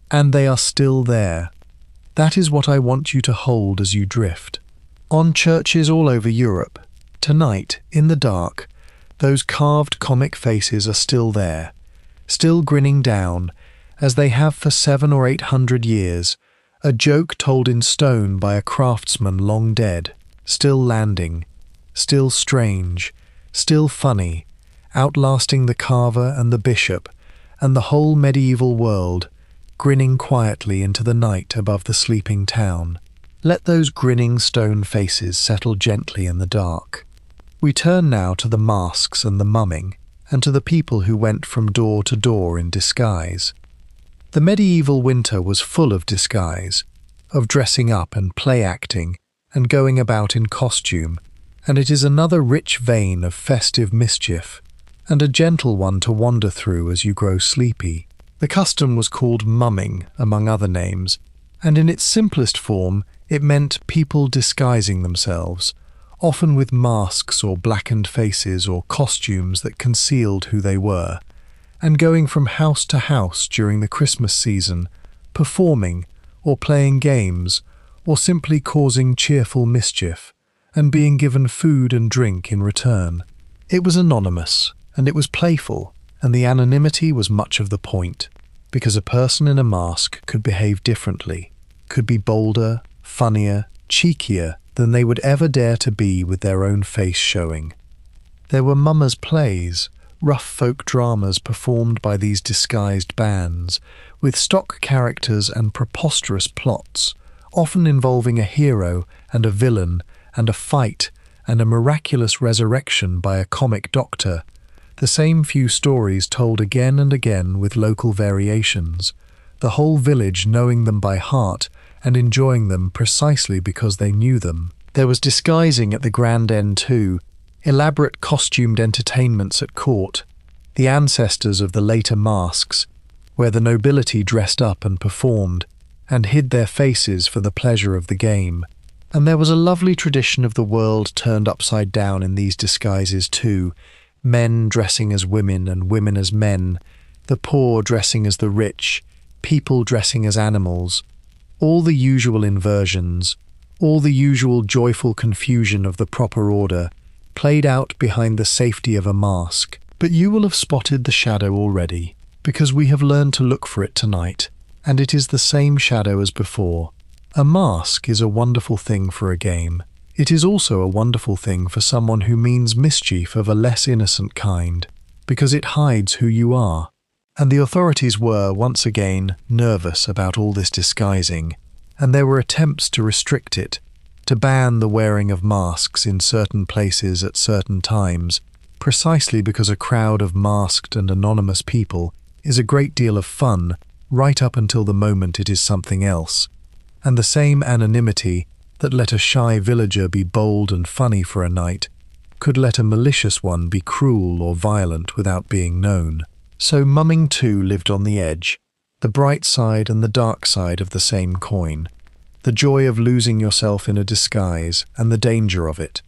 Speaker 1: And they are still there. That is what I want you to hold as you drift. On churches all over Europe, tonight, in the dark, those carved comic faces are still there, still grinning down, as they have for 700 or 800 years, a joke told in stone by a craftsman long dead, still landing, still strange, still funny, outlasting the carver and the bishop and the whole medieval world, grinning quietly into the night above the sleeping town. Let those grinning stone faces settle gently in the dark. We turn now to the masks and the mumming, and to the people who went from door to door in disguise. The medieval winter was full of disguise, of dressing up and play acting, and going about in costume, and it is another rich vein of festive mischief, and a gentle one to wander through as you grow sleepy. The custom was called mumming, among other names, and in its simplest form it meant people disguising themselves, often with masks or blackened faces or costumes that concealed who they were, and going from house to house during the Christmas season, performing or playing games, or simply causing cheerful mischief, and being given food and drink in return. It was anonymous, and it was playful, and the anonymity was much of the point, because a person in a mask could behave differently, could be bolder, funnier, cheekier than they would ever dare to be with their own face showing. There were mummers' plays, rough folk dramas performed by these disguised bands, with stock characters and preposterous plots, often involving a hero and a villain and a fight and a miraculous resurrection by a comic doctor, the same few stories told again and again with local variations, the whole village knowing them by heart and enjoying them precisely because they knew them. There was disguising at the grand end too, elaborate costumed entertainments at court, the ancestors of the later masks, where the nobility dressed up and performed, and hid their faces for the pleasure of the game. And there was a lovely tradition of the world turned upside down in these disguises too, men dressing as women and women as men, the poor dressing as the rich, people dressing as animals, all the usual inversions, all the usual joyful confusion of the proper order, played out behind the safety of a mask. But you will have spotted the shadow already, because we have learned to look for it tonight, and it is the same shadow as before. A mask is a wonderful thing for a game. It is also a wonderful thing for someone who means mischief of a less innocent kind, because it hides who you are. And the authorities were, once again, nervous about all this disguising, and there were attempts to restrict it, to ban the wearing of masks in certain places at certain times, precisely because a crowd of masked and anonymous people is a great deal of fun right up until the moment it is something else, and the same anonymity that let a shy villager be bold and funny for a night could let a malicious one be cruel or violent without being known. So mumming too lived on the edge, the bright side and the dark side of the same coin, the joy of losing yourself in a disguise and the danger of it.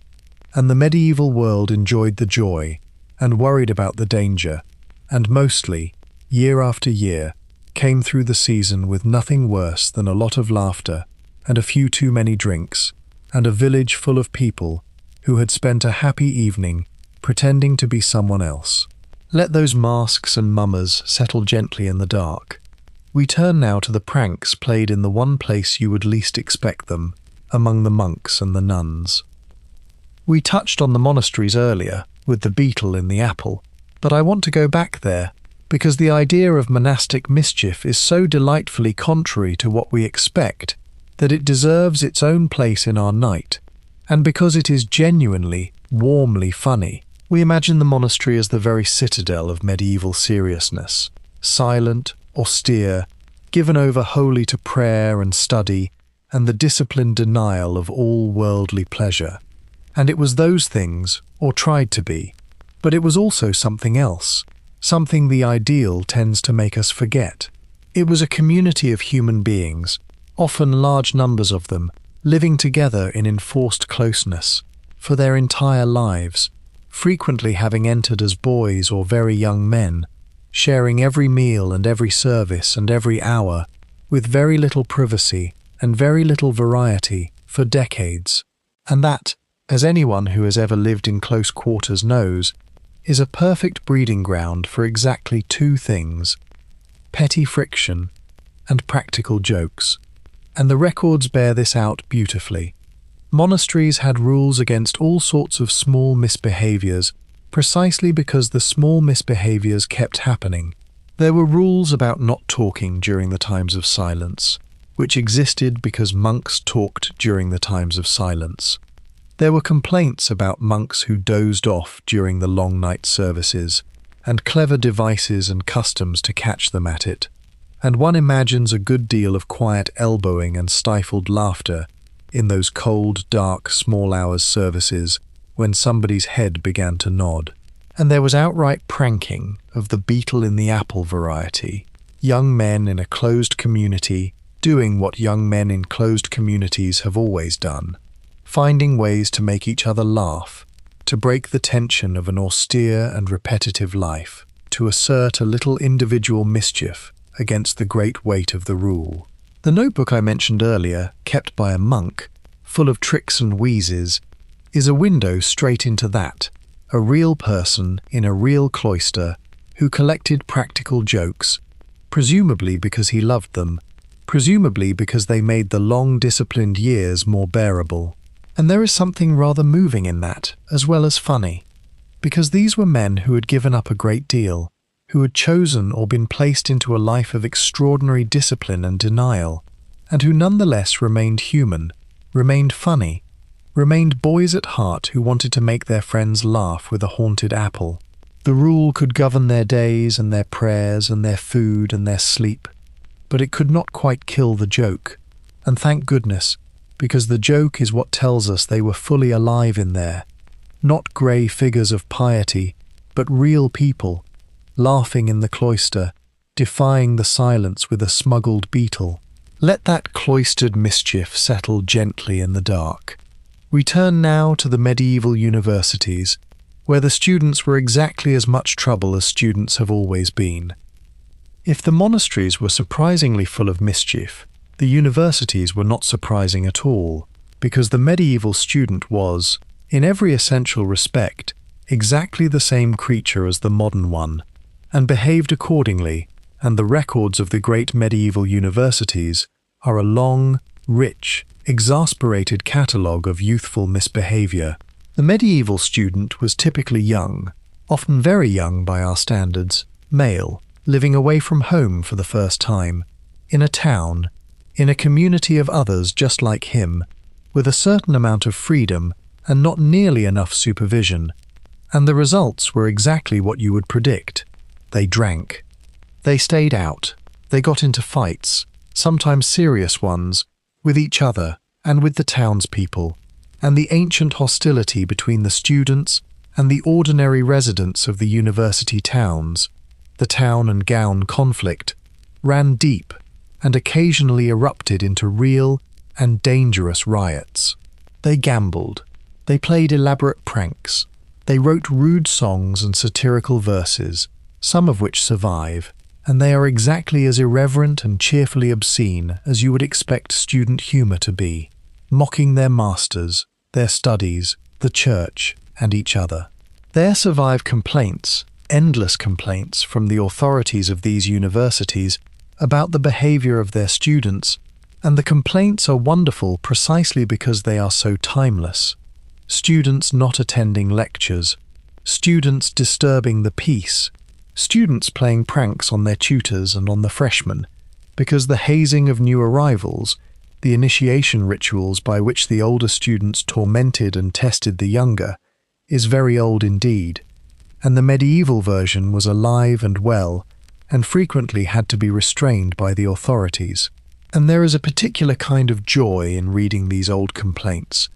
Speaker 1: And the medieval world enjoyed the joy and worried about the danger, and mostly, year after year, came through the season with nothing worse than a lot of laughter and a few too many drinks, and a village full of people who had spent a happy evening pretending to be someone else. Let those masks and mummers settle gently in the dark. We turn now to the pranks played in the one place you would least expect them, among the monks and the nuns. We touched on the monasteries earlier, with the beetle in the apple, but I want to go back there, because the idea of monastic mischief is so delightfully contrary to what we expect that it deserves its own place in our night, and because it is genuinely, warmly funny. We imagine the monastery as the very citadel of medieval seriousness, silent, austere, given over wholly to prayer and study and the disciplined denial of all worldly pleasure. And it was those things, or tried to be, but it was also something else, something the ideal tends to make us forget. It was a community of human beings, often large numbers of them, living together in enforced closeness, for their entire lives, frequently having entered as boys or very young men, sharing every meal and every service and every hour, with very little privacy and very little variety, for decades. And that, as anyone who has ever lived in close quarters knows, is a perfect breeding ground for exactly two things: petty friction and practical jokes. And the records bear this out beautifully. Monasteries had rules against all sorts of small misbehaviors, precisely because the small misbehaviors kept happening. There were rules about not talking during the times of silence, which existed because monks talked during the times of silence. There were complaints about monks who dozed off during the long night services, and clever devices and customs to catch them at it, and one imagines a good deal of quiet elbowing and stifled laughter in those cold, dark, small-hours services when somebody's head began to nod. And there was outright pranking of the beetle in the apple variety, young men in a closed community doing what young men in closed communities have always done, finding ways to make each other laugh, to break the tension of an austere and repetitive life, to assert a little individual mischief against the great weight of the rule. The notebook I mentioned earlier, kept by a monk, full of tricks and wheezes, is a window straight into that, a real person in a real cloister who collected practical jokes, presumably because he loved them, presumably because they made the long disciplined years more bearable. And there is something rather moving in that, as well as funny, because these were men who had given up a great deal, who had chosen or been placed into a life of extraordinary discipline and denial, and who nonetheless remained human, remained funny, remained boys at heart who wanted to make their friends laugh with a haunted apple. The rule could govern their days and their prayers and their food and their sleep, but it could not quite kill the joke, and thank goodness, because the joke is what tells us they were fully alive in there, not grey figures of piety, but real people, laughing in the cloister, defying the silence with a smuggled beetle. Let that cloistered mischief settle gently in the dark. We turn now to the medieval universities, where the students were exactly as much trouble as students have always been. If the monasteries were surprisingly full of mischief, the universities were not surprising at all, because the medieval student was, in every essential respect, exactly the same creature as the modern one, and behaved accordingly, and the records of the great medieval universities are a long, rich, exasperated catalogue of youthful misbehaviour. The medieval student was typically young, often very young by our standards, male, living away from home for the first time, in a town, in a community of others just like him, with a certain amount of freedom and not nearly enough supervision, and the results were exactly what you would predict. They drank. They stayed out. They got into fights, sometimes serious ones, with each other and with the townspeople, and the ancient hostility between the students and the ordinary residents of the university towns, the town and gown conflict, ran deep and occasionally erupted into real and dangerous riots. They gambled. They played elaborate pranks. They wrote rude songs and satirical verses, some of which survive, and they are exactly as irreverent and cheerfully obscene as you would expect student humour to be, mocking their masters, their studies, the church, and each other. There survive complaints, endless complaints from the authorities of these universities about the behaviour of their students, and the complaints are wonderful precisely because they are so timeless. Students not attending lectures, students disturbing the peace, students playing pranks on their tutors and on the freshmen, because the hazing of new arrivals, the initiation rituals by which the older students tormented and tested the younger, is very old indeed, and the medieval version was alive and well, and frequently had to be restrained by the authorities. And there is a particular kind of joy in reading these old complaints,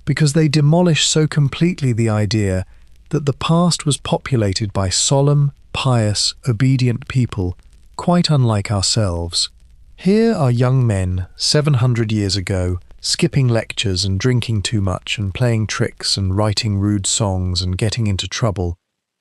Speaker 1: because they demolish so completely the idea that the past was populated by solemn, pious, obedient people, quite unlike ourselves. Here are young men, 700 years ago, skipping lectures and drinking too much and playing tricks and writing rude songs and getting into trouble,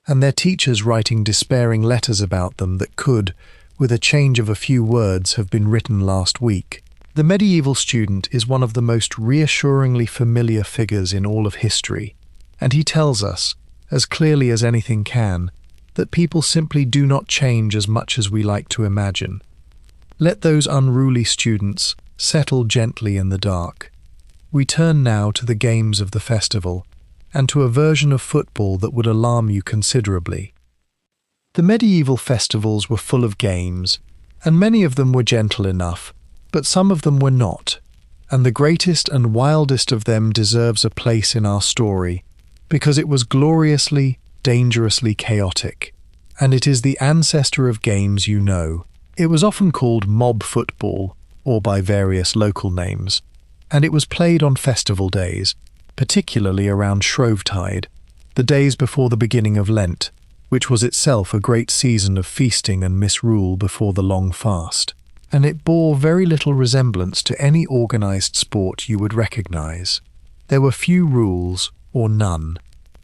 Speaker 1: and their teachers writing despairing letters about them that could, with a change of a few words, have been written last week. The medieval student is one of the most reassuringly familiar figures in all of history, and he tells us, as clearly as anything can, that people simply do not change as much as we like to imagine. Let those unruly students settle gently in the dark. We turn now to the games of the festival, and to a version of football that would alarm you considerably. The medieval festivals were full of games, and many of them were gentle enough, but some of them were not. and the greatest and wildest of them deserves a place in our story, because it was gloriously, dangerously chaotic, and it is the ancestor of games you know. It was often called mob football, or by various local names, and it was played on festival days, particularly around Shrovetide, the days before the beginning of Lent, which was itself a great season of feasting and misrule before the long fast. And it bore very little resemblance to any organised sport you would recognise. There were few rules, or none.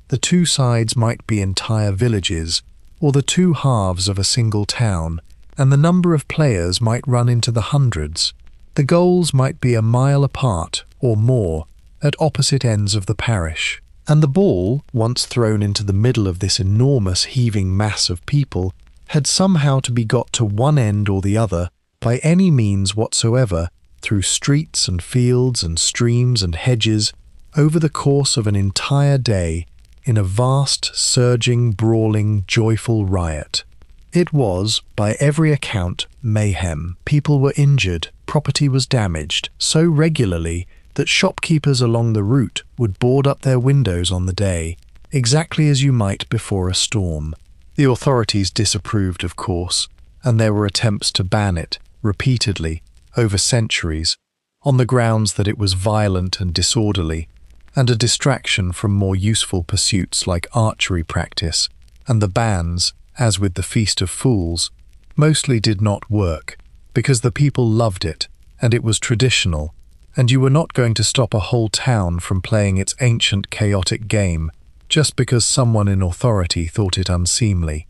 Speaker 1: The two sides might be entire villages, or the two halves of a single town, and the number of players might run into the hundreds. The goals might be a mile apart, or more, at opposite ends of the parish. And the ball, once thrown into the middle of this enormous heaving mass of people, had somehow to be got to one end or the other, by any means whatsoever, through streets and fields and streams and hedges, over the course of an entire day, in a vast, surging, brawling, joyful riot. It was, by every account, mayhem. People were injured, property was damaged, so regularly that shopkeepers along the route would board up their windows on the day, exactly as you might before a storm. The authorities disapproved, of course, and there were attempts to ban it, repeatedly, over centuries, on the grounds that it was violent and disorderly, and a distraction from more useful pursuits like archery practice, and the bans, as with the Feast of Fools, mostly did not work, because the people loved it, and it was traditional, and you were not going to stop a whole town from playing its ancient chaotic game just because someone in authority thought it unseemly.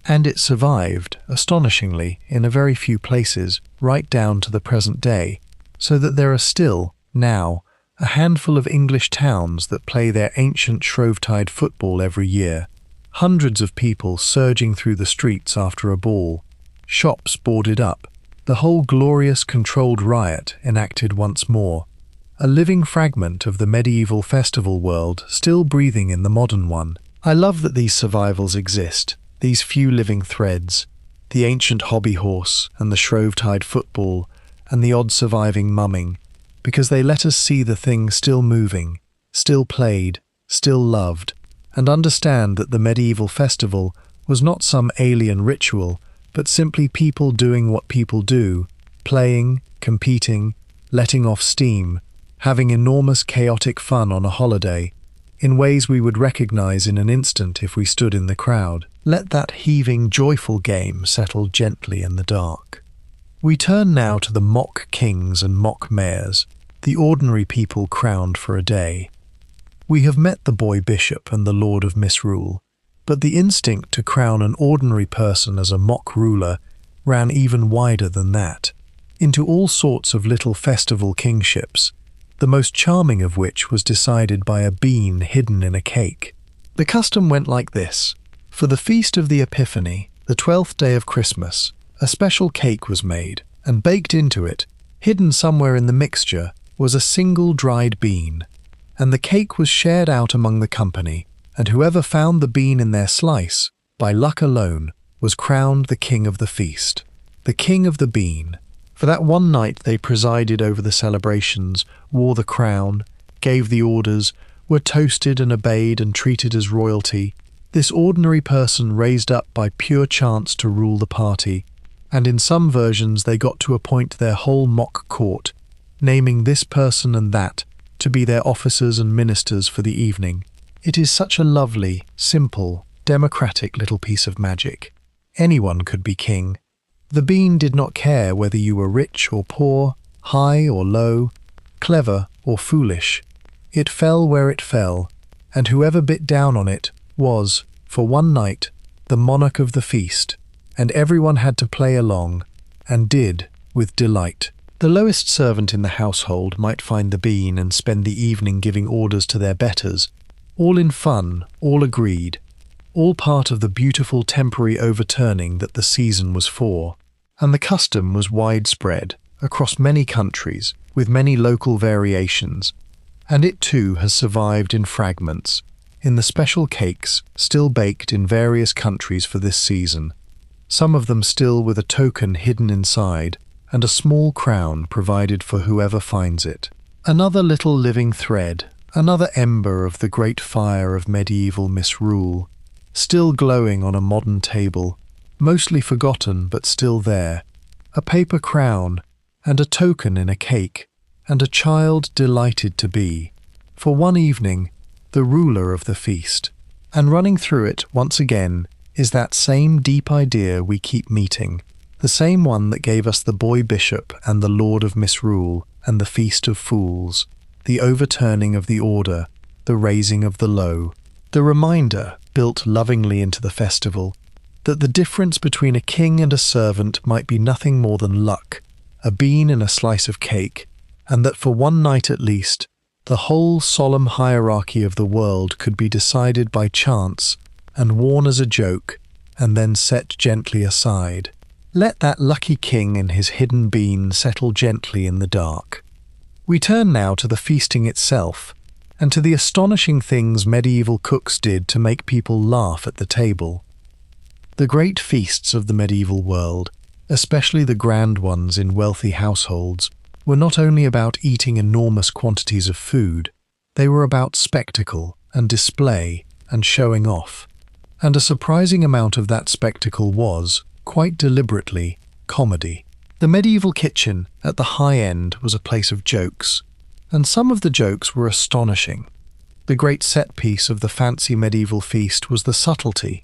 Speaker 1: And it survived, astonishingly, in a very few places, right down to the present day, so that there are still, now, a handful of English towns that play their ancient Shrovetide football every year, hundreds of people surging through the streets after a ball, shops boarded up, the whole glorious controlled riot enacted once more, a living fragment of the medieval festival world still breathing in the modern one. I love that these survivals exist, these few living threads, the ancient hobby horse and the Shrovetide football and the odd surviving mumming, because they let us see the thing still moving, still played, still loved, and understand that the medieval festival was not some alien ritual, but simply people doing what people do, playing, competing, letting off steam, having enormous chaotic fun on a holiday, in ways we would recognize in an instant if we stood in the crowd. Let that heaving, joyful game settle gently in the dark. We turn now to the mock kings and mock mayors, the ordinary people crowned for a day. We have met the boy bishop and the lord of misrule, but the instinct to crown an ordinary person as a mock ruler ran even wider than that, into all sorts of little festival kingships, the most charming of which was decided by a bean hidden in a cake. The custom went like this. For the feast of the Epiphany, the 12th day of Christmas, a special cake was made, and baked into it, hidden somewhere in the mixture, was a single dried bean, and the cake was shared out among the company, and whoever found the bean in their slice, by luck alone, was crowned the king of the feast, the king of the bean. For that one night they presided over the celebrations, wore the crown, gave the orders, were toasted and obeyed and treated as royalty, this ordinary person raised up by pure chance to rule the party, and in some versions they got to appoint their whole mock court, naming this person and that to be their officers and ministers for the evening. It is such a lovely, simple, democratic little piece of magic. Anyone could be king. The bean did not care whether you were rich or poor, high or low, clever or foolish. It fell where it fell, and whoever bit down on it was, for one night, the monarch of the feast, and everyone had to play along, and did, with delight. The lowest servant in the household might find the bean and spend the evening giving orders to their betters, all in fun, all agreed, all part of the beautiful temporary overturning that the season was for. And the custom was widespread, across many countries, with many local variations, and it too has survived in fragments, in the special cakes still baked in various countries for this season, some of them still with a token hidden inside, and a small crown provided for whoever finds it. Another little living thread, another ember of the great fire of medieval misrule, still glowing on a modern table, mostly forgotten but still there, a paper crown, and a token in a cake, and a child delighted to be, for one evening, the ruler of the feast. And running through it once again is that same deep idea we keep meeting, the same one that gave us the boy bishop and the lord of misrule and the feast of fools, the overturning of the order, the raising of the low, the reminder, built lovingly into the festival, that the difference between a king and a servant might be nothing more than luck, a bean in a slice of cake, and that for one night at least, the whole solemn hierarchy of the world could be decided by chance and worn as a joke, and then set gently aside. Let that lucky king and his hidden bean settle gently in the dark. We turn now to the feasting itself, and to the astonishing things medieval cooks did to make people laugh at the table. The great feasts of the medieval world, especially the grand ones in wealthy households, were not only about eating enormous quantities of food, they were about spectacle and display and showing off. And a surprising amount of that spectacle was, quite deliberately, comedy. The medieval kitchen at the high end was a place of jokes, and some of the jokes were astonishing. The great set piece of the fancy medieval feast was the subtlety,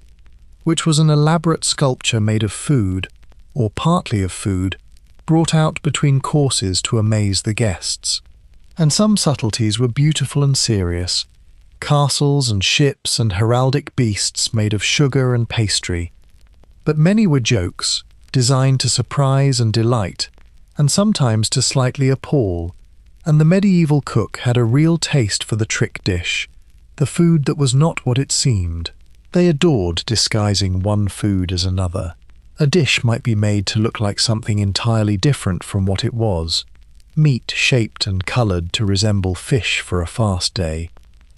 Speaker 1: which was an elaborate sculpture made of food, or partly of food, brought out between courses to amaze the guests. And some subtleties were beautiful and serious, castles and ships and heraldic beasts made of sugar and pastry. But many were jokes, designed to surprise and delight, and sometimes to slightly appall, and the medieval cook had a real taste for the trick dish, the food that was not what it seemed. They adored disguising one food as another. A dish might be made to look like something entirely different from what it was, meat shaped and coloured to resemble fish for a fast day,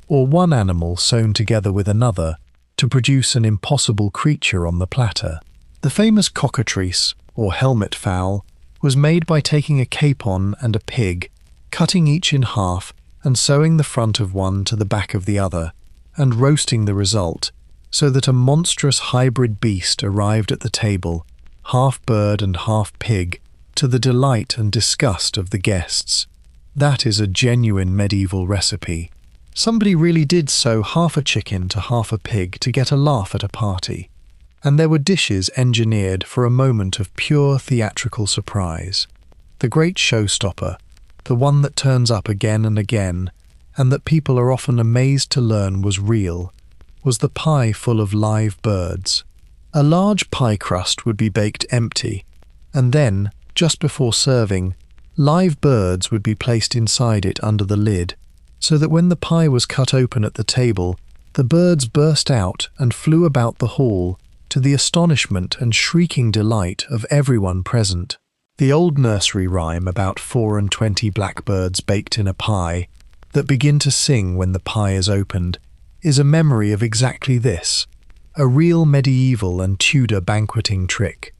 Speaker 1: or one animal sewn together with another to produce an impossible creature on the platter. The famous cockatrice, or helmet fowl, was made by taking a capon and a pig, cutting each in half and sewing the front of one to the back of the other, and roasting the result, so that a monstrous hybrid beast arrived at the table, half bird and half pig, to the delight and disgust of the guests. That is a genuine medieval recipe. Somebody really did sew half a chicken to half a pig to get a laugh at a party. And there were dishes engineered for a moment of pure theatrical surprise. The great showstopper, the one that turns up again and again, and that people are often amazed to learn was real, was the pie full of live birds. A large pie crust would be baked empty, and then, just before serving, live birds would be placed inside it under the lid, so that when the pie was cut open at the table, the birds burst out and flew about the hall, to the astonishment and shrieking delight of everyone present. The old nursery rhyme about 24 blackbirds baked in a pie, that begin to sing when the pie is opened, is a memory of exactly this, a real medieval and Tudor banqueting trick.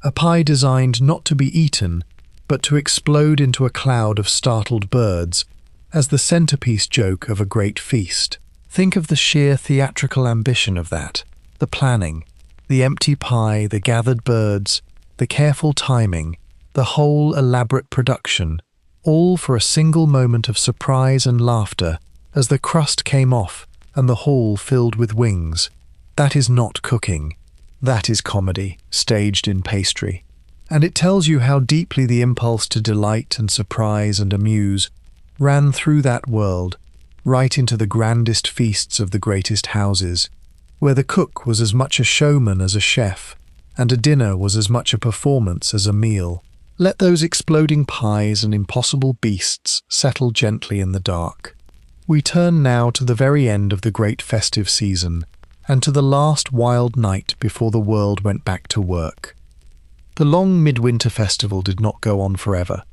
Speaker 1: A pie designed not to be eaten, but to explode into a cloud of startled birds, as the centerpiece joke of a great feast. Think of the sheer theatrical ambition of that, the planning, the empty pie, the gathered birds, the careful timing, the whole elaborate production, all for a single moment of surprise and laughter as the crust came off and the hall filled with wings. That is not cooking. That is comedy, staged in pastry. And it tells you how deeply the impulse to delight and surprise and amuse ran through that world, right into the grandest feasts of the greatest houses, where the cook was as much a showman as a chef, and a dinner was as much a performance as a meal. Let those exploding pies and impossible beasts settle gently in the dark. We turn now to the very end of the great festive season, and to the last wild night before the world went back to work. The long midwinter festival did not go on forever,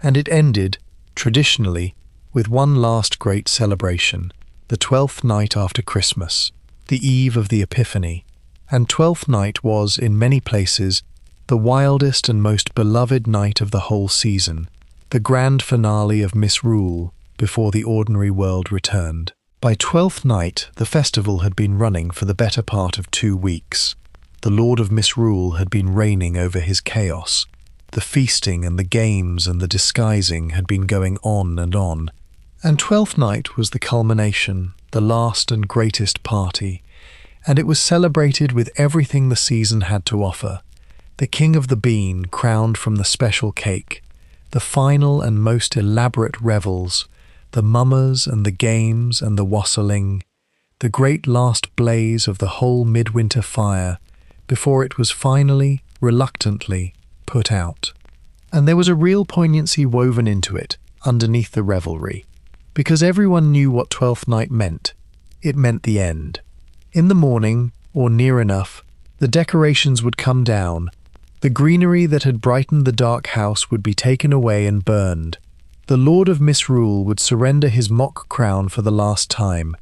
Speaker 1: and it ended, traditionally, with one last great celebration, the 12th night after Christmas, the eve of the Epiphany, and Twelfth Night was, in many places, the wildest and most beloved night of the whole season, the grand finale of misrule before the ordinary world returned. By Twelfth Night, the festival had been running for the better part of 2 weeks. The Lord of Misrule had been reigning over his chaos. The feasting and the games and the disguising had been going on, and Twelfth Night was the culmination, the last and greatest party, and it was celebrated with everything the season had to offer. The King of the Bean crowned from the special cake, the final and most elaborate revels, the mummers and the games and the wassailing, the great last blaze of the whole midwinter fire, before it was finally, reluctantly, put out. And there was a real poignancy woven into it, underneath the revelry, because everyone knew what Twelfth Night meant. It meant the end. In the morning, or near enough, the decorations would come down. The greenery that had brightened the dark house would be taken away and burned. The Lord of Misrule would surrender his mock crown for the last time,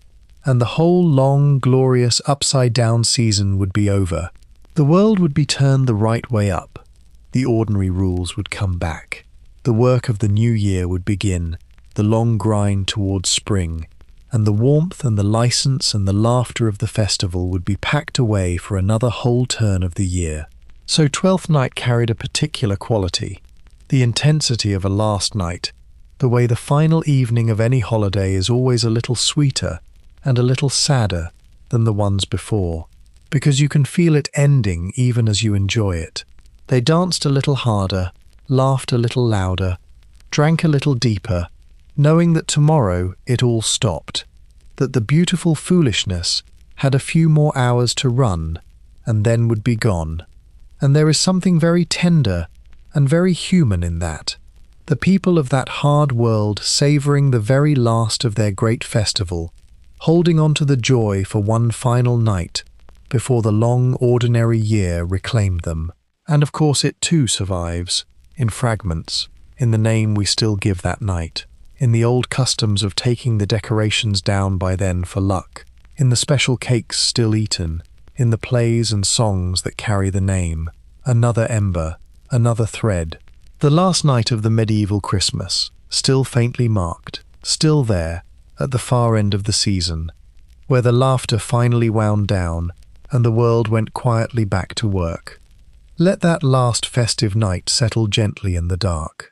Speaker 1: and the whole long, glorious, upside-down season would be over. The world would be turned the right way up. The ordinary rules would come back. The work of the new year would begin, the long grind towards spring, and the warmth and the license and the laughter of the festival would be packed away for another whole turn of the year. So Twelfth Night carried a particular quality, the intensity of a last night, the way the final evening of any holiday is always a little sweeter and a little sadder than the ones before, because you can feel it ending even as you enjoy it. They danced a little harder, laughed a little louder, drank a little deeper, knowing that tomorrow it all stopped, that the beautiful foolishness had a few more hours to run and then would be gone. And there is something very tender and very human in that. The people of that hard world savouring the very last of their great festival, holding on to the joy for one final night before the long ordinary year reclaimed them. And of course it too survives, in fragments, in the name we still give that night, in the old customs of taking the decorations down by then for luck, in the special cakes still eaten, in the plays and songs that carry the name. Another ember, another thread. The last night of the medieval Christmas, still faintly marked, still there, at the far end of the season, where the laughter finally wound down and the world went quietly back to work. Let that last festive night settle gently in the dark.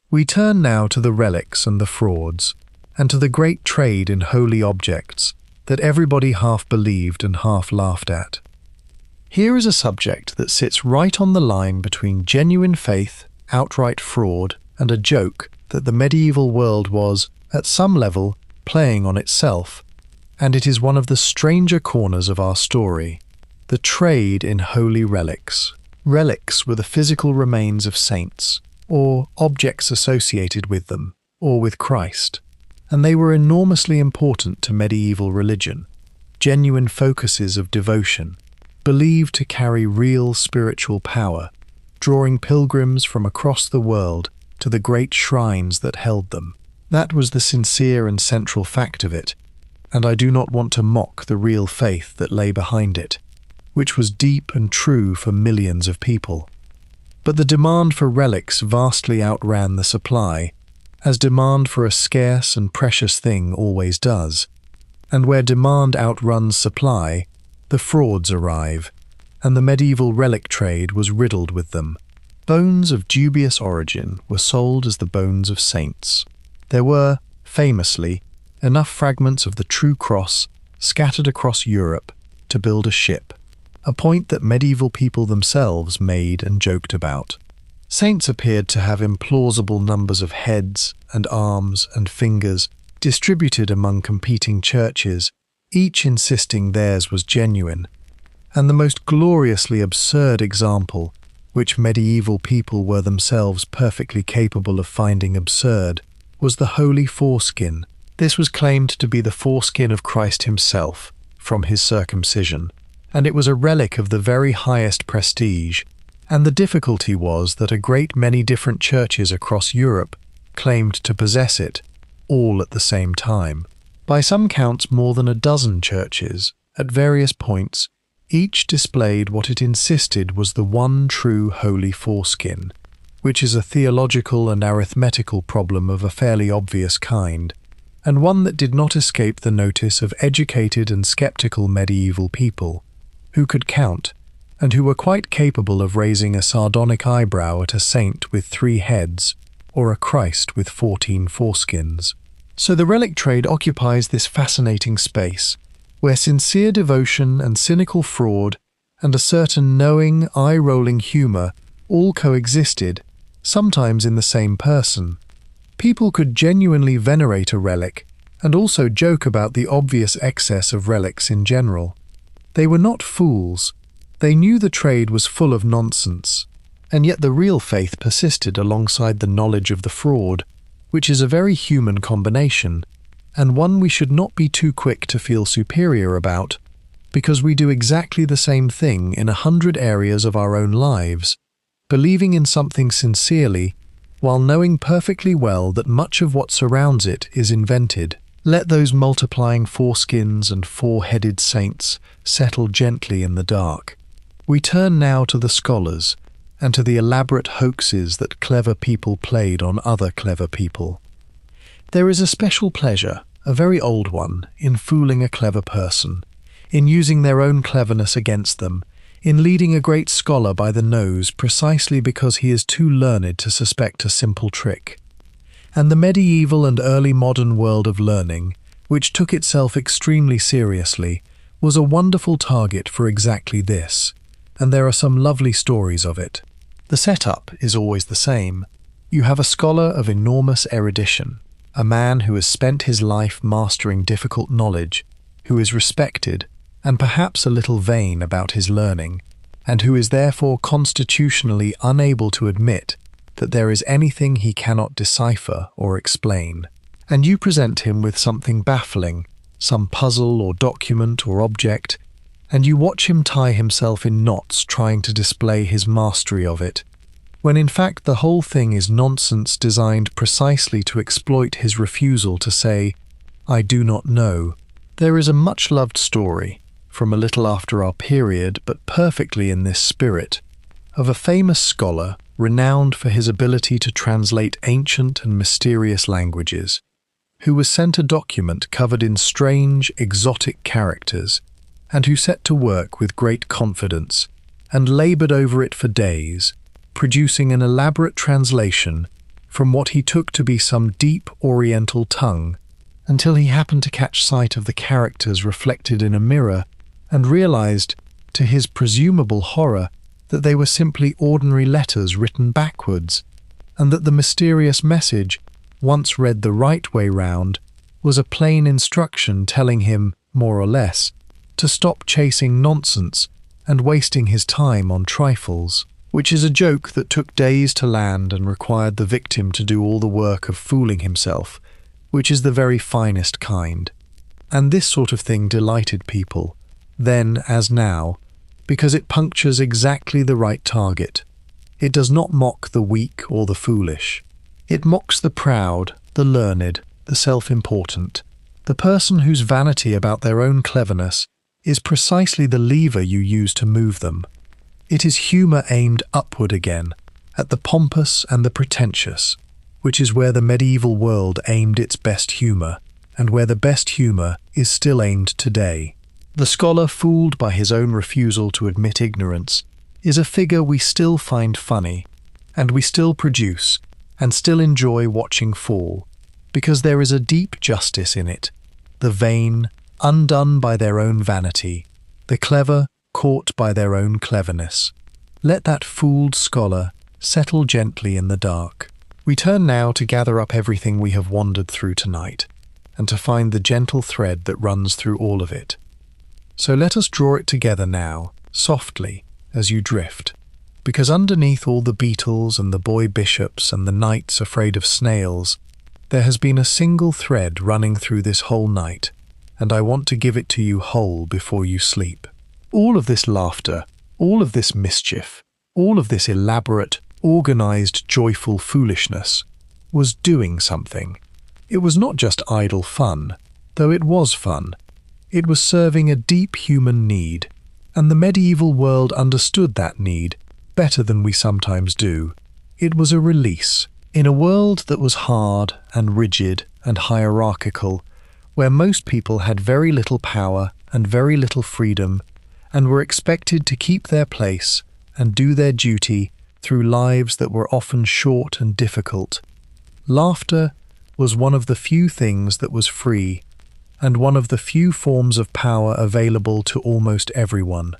Speaker 1: We turn now to the relics and the frauds, and to the great trade in holy objects that everybody half believed and half laughed at. Here is a subject that sits right on the line between genuine faith, outright fraud, and a joke that the medieval world was, at some level, playing on itself, and it is one of the stranger corners of our story, the trade in holy relics. Relics were the physical remains of saints, or objects associated with them, or with Christ, and they were enormously important to medieval religion, genuine focuses of devotion, believed to carry real spiritual power, drawing pilgrims from across the world to the great shrines that held them. That was the sincere and central fact of it, and I do not want to mock the real faith that lay behind it, which was deep and true for millions of people. But the demand for relics vastly outran the supply, as demand for a scarce and precious thing always does, and where demand outruns supply, the frauds arrive, and the medieval relic trade was riddled with them. Bones of dubious origin were sold as the bones of saints. There were, famously, enough fragments of the true cross scattered across Europe to build a ship, a point that medieval people themselves made and joked about. Saints appeared to have implausible numbers of heads and arms and fingers distributed among competing churches, each insisting theirs was genuine, and the most gloriously absurd example, which medieval people were themselves perfectly capable of finding absurd, was the holy foreskin. This was claimed to be the foreskin of Christ himself, from his circumcision, and it was a relic of the very highest prestige, and the difficulty was that a great many different churches across Europe claimed to possess it, all at the same time. By some counts more than a dozen churches, at various points, Each displayed what it insisted was the one true holy foreskin, which is a theological and arithmetical problem of a fairly obvious kind, and one that did not escape the notice of educated and skeptical medieval people, who could count, and who were quite capable of raising a sardonic eyebrow at a saint with 3 heads, or a Christ with 14 foreskins. So the relic trade occupies this fascinating space, where sincere devotion and cynical fraud and a certain knowing, eye-rolling humour all coexisted, sometimes in the same person. People could genuinely venerate a relic and also joke about the obvious excess of relics in general. They were not fools. They knew the trade was full of nonsense, and yet the real faith persisted alongside the knowledge of the fraud, which is a very human combination, and one we should not be too quick to feel superior about, because we do exactly the same thing in 100 areas of our own lives, believing in something sincerely, while knowing perfectly well that much of what surrounds it is invented. Let those multiplying foreskins and 4-headed saints settle gently in the dark. We turn now to the scholars, and to the elaborate hoaxes that clever people played on other clever people. There is a special pleasure, a very old one, in fooling a clever person, in using their own cleverness against them, in leading a great scholar by the nose precisely because he is too learned to suspect a simple trick. And the medieval and early modern world of learning, which took itself extremely seriously, was a wonderful target for exactly this, and there are some lovely stories of it. The setup is always the same. You have a scholar of enormous erudition, a man who has spent his life mastering difficult knowledge, who is respected and perhaps a little vain about his learning, and who is therefore constitutionally unable to admit that there is anything he cannot decipher or explain. And you present him with something baffling, some puzzle or document or object, and you watch him tie himself in knots trying to display his mastery of it, when in fact the whole thing is nonsense designed precisely to exploit his refusal to say, "I do not know." There is a much-loved story, from a little after our period, but perfectly in this spirit, of a famous scholar renowned for his ability to translate ancient and mysterious languages, who was sent a document covered in strange, exotic characters, and who set to work with great confidence and laboured over it for days, producing an elaborate translation from what he took to be some deep Oriental tongue, until he happened to catch sight of the characters reflected in a mirror and realized, to his presumable horror, that they were simply ordinary letters written backwards, and that the mysterious message, once read the right way round, was a plain instruction telling him, more or less, to stop chasing nonsense and wasting his time on trifles, which is a joke that took days to land and required the victim to do all the work of fooling himself, which is the very finest kind. And this sort of thing delighted people, then as now, because it punctures exactly the right target. It does not mock the weak or the foolish. It mocks the proud, the learned, the self-important, the person whose vanity about their own cleverness is precisely the lever you use to move them. It is humour aimed upward again, at the pompous and the pretentious, which is where the medieval world aimed its best humour, and where the best humour is still aimed today. The scholar fooled by his own refusal to admit ignorance is a figure we still find funny, and we still produce, and still enjoy watching fall, because there is a deep justice in it. The vain, undone by their own vanity, the clever, caught by their own cleverness. Let that fooled scholar settle gently in the dark. We turn now to gather up everything we have wandered through tonight, and to find the gentle thread that runs through all of it. So let us draw it together now, softly, as you drift, because underneath all the beetles and the boy bishops and the knights afraid of snails, there has been a single thread running through this whole night, and I want to give it to you whole before you sleep. All of this laughter, all of this mischief, all of this elaborate, organized, joyful foolishness was doing something. It was not just idle fun, though it was fun. It was serving a deep human need, And the medieval world understood that need better than we sometimes do. It was a release. In a world that was hard and rigid and hierarchical, where most people had very little power and very little freedom, and were expected to keep their place and do their duty through lives that were often short and difficult, laughter was one of the few things that was free, and one of the few forms of power available to almost everyone.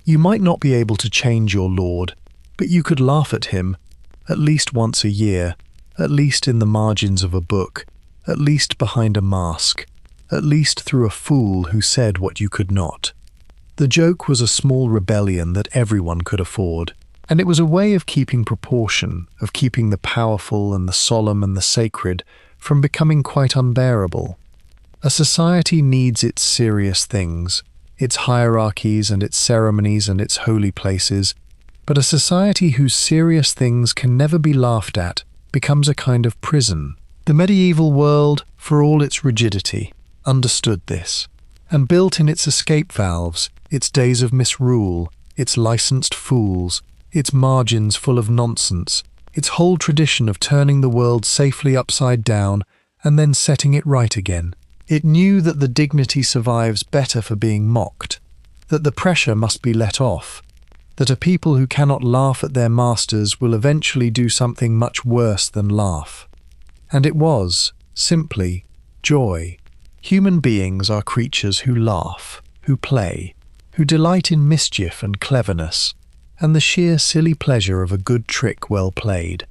Speaker 1: You might not be able to change your Lord, but you could laugh at him, at least once a year, at least in the margins of a book, at least behind a mask, at least through a fool who said what you could not. The joke was a small rebellion that everyone could afford, and it was a way of keeping proportion, of keeping the powerful and the solemn and the sacred from becoming quite unbearable. A society needs its serious things, its hierarchies and its ceremonies and its holy places, but a society whose serious things can never be laughed at becomes a kind of prison. The medieval world, for all its rigidity, understood this, and built in its escape valves, its days of misrule, its licensed fools, its margins full of nonsense, its whole tradition of turning the world safely upside down and then setting it right again. It knew that the dignity survives better for being mocked, that the pressure must be let off, that a people who cannot laugh at their masters will eventually do something much worse than laugh. And it was, simply, joy. Human beings are creatures who laugh, who play, who delight in mischief and cleverness, and the sheer silly pleasure of a good trick well played.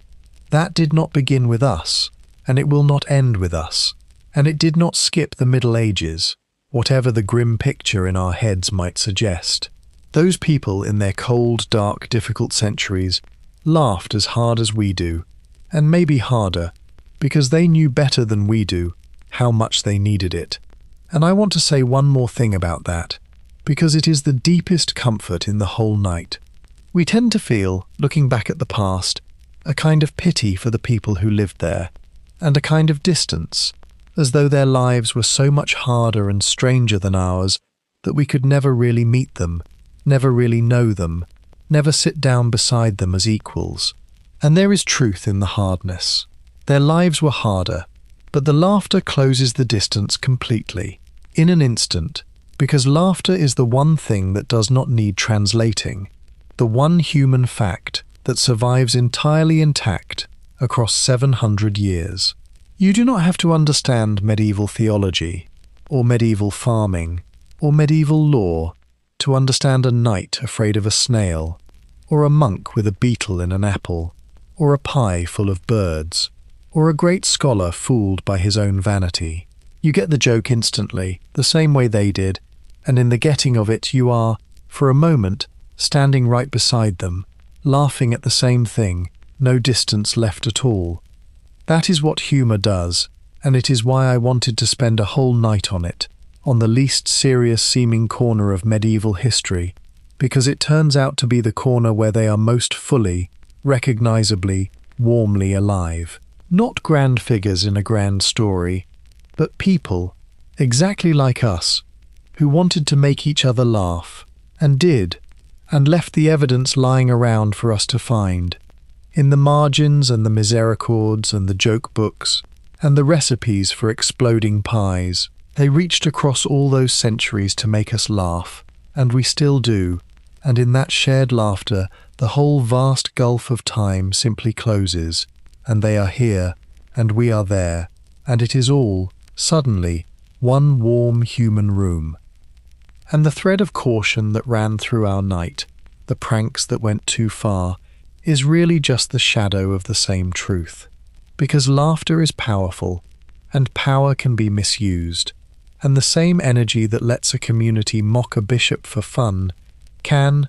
Speaker 1: That did not begin with us, and it will not end with us, and it did not skip the Middle Ages, whatever the grim picture in our heads might suggest. Those people in their cold, dark, difficult centuries laughed as hard as we do, and maybe harder, because they knew better than we do how much they needed it. And I want to say one more thing about that, because it is the deepest comfort in the whole night. We tend to feel, looking back at the past, a kind of pity for the people who lived there, and a kind of distance, as though their lives were so much harder and stranger than ours that we could never really meet them, never really know them, never sit down beside them as equals. And there is truth in the hardness. Their lives were harder, but the laughter closes the distance completely, in an instant, because laughter is the one thing that does not need translating, the one human fact that survives entirely intact across 700 years. You do not have to understand medieval theology, or medieval farming, or medieval law to understand a knight afraid of a snail, or a monk with a beetle in an apple, or a pie full of birds, or a great scholar fooled by his own vanity. You get the joke instantly, the same way they did, and in the getting of it you are, for a moment, standing right beside them, laughing at the same thing, no distance left at all. That is what humour does, and it is why I wanted to spend a whole night on it, on the least serious-seeming corner of medieval history, because it turns out to be the corner where they are most fully, recognisably, warmly alive. Not grand figures in a grand story, but people, exactly like us, who wanted to make each other laugh, and did, and left the evidence lying around for us to find, in the margins and the misericords and the joke books, and the recipes for exploding pies. They reached across all those centuries to make us laugh, and we still do, and in that shared laughter the whole vast gulf of time simply closes, and they are here, and we are there, and it is all, suddenly, one warm human room. And the thread of caution that ran through our night, the pranks that went too far, is really just the shadow of the same truth. Because laughter is powerful, and power can be misused, and the same energy that lets a community mock a bishop for fun can,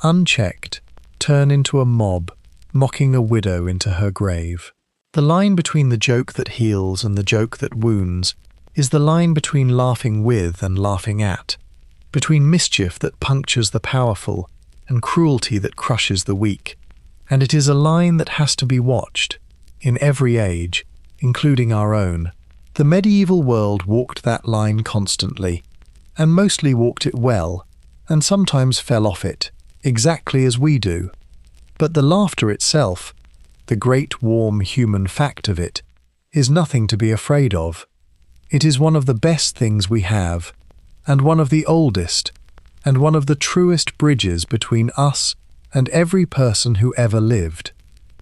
Speaker 1: unchecked, turn into a mob, mocking a widow into her grave. The line between the joke that heals and the joke that wounds is the line between laughing with and laughing at, between mischief that punctures the powerful and cruelty that crushes the weak, and it is a line that has to be watched, in every age, including our own. The medieval world walked that line constantly, and mostly walked it well, and sometimes fell off it, exactly as we do. But the laughter itself, the great warm human fact of it, is nothing to be afraid of. It is one of the best things we have, and one of the oldest, and one of the truest bridges between us and every person who ever lived.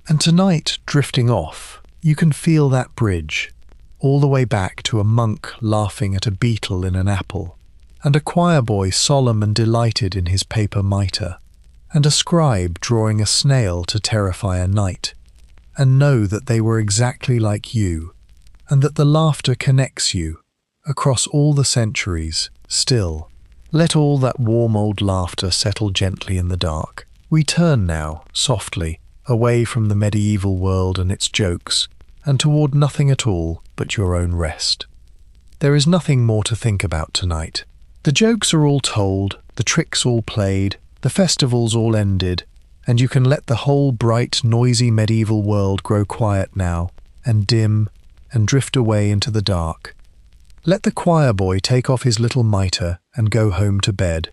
Speaker 1: And tonight, drifting off, you can feel that bridge, all the way back to a monk laughing at a beetle in an apple, and a choir boy solemn and delighted in his paper mitre, and a scribe drawing a snail to terrify a knight, and know that they were exactly like you, and that the laughter connects you, across all the centuries, still. Let all that warm old laughter settle gently in the dark. We turn now, softly, away from the medieval world and its jokes, and toward nothing at all but your own rest. There is nothing more to think about tonight. The jokes are all told, the tricks all played, the festivals all ended, and you can let the whole bright, noisy medieval world grow quiet now, and dim, and drift away into the dark. Let the choir boy take off his little mitre and go home to bed.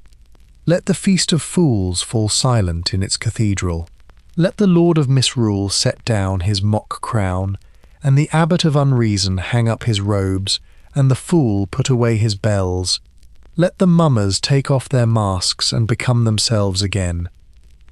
Speaker 1: Let the feast of fools fall silent in its cathedral. Let the Lord of Misrule set down his mock crown, and the Abbot of Unreason hang up his robes, and the fool put away his bells. Let the mummers take off their masks and become themselves again.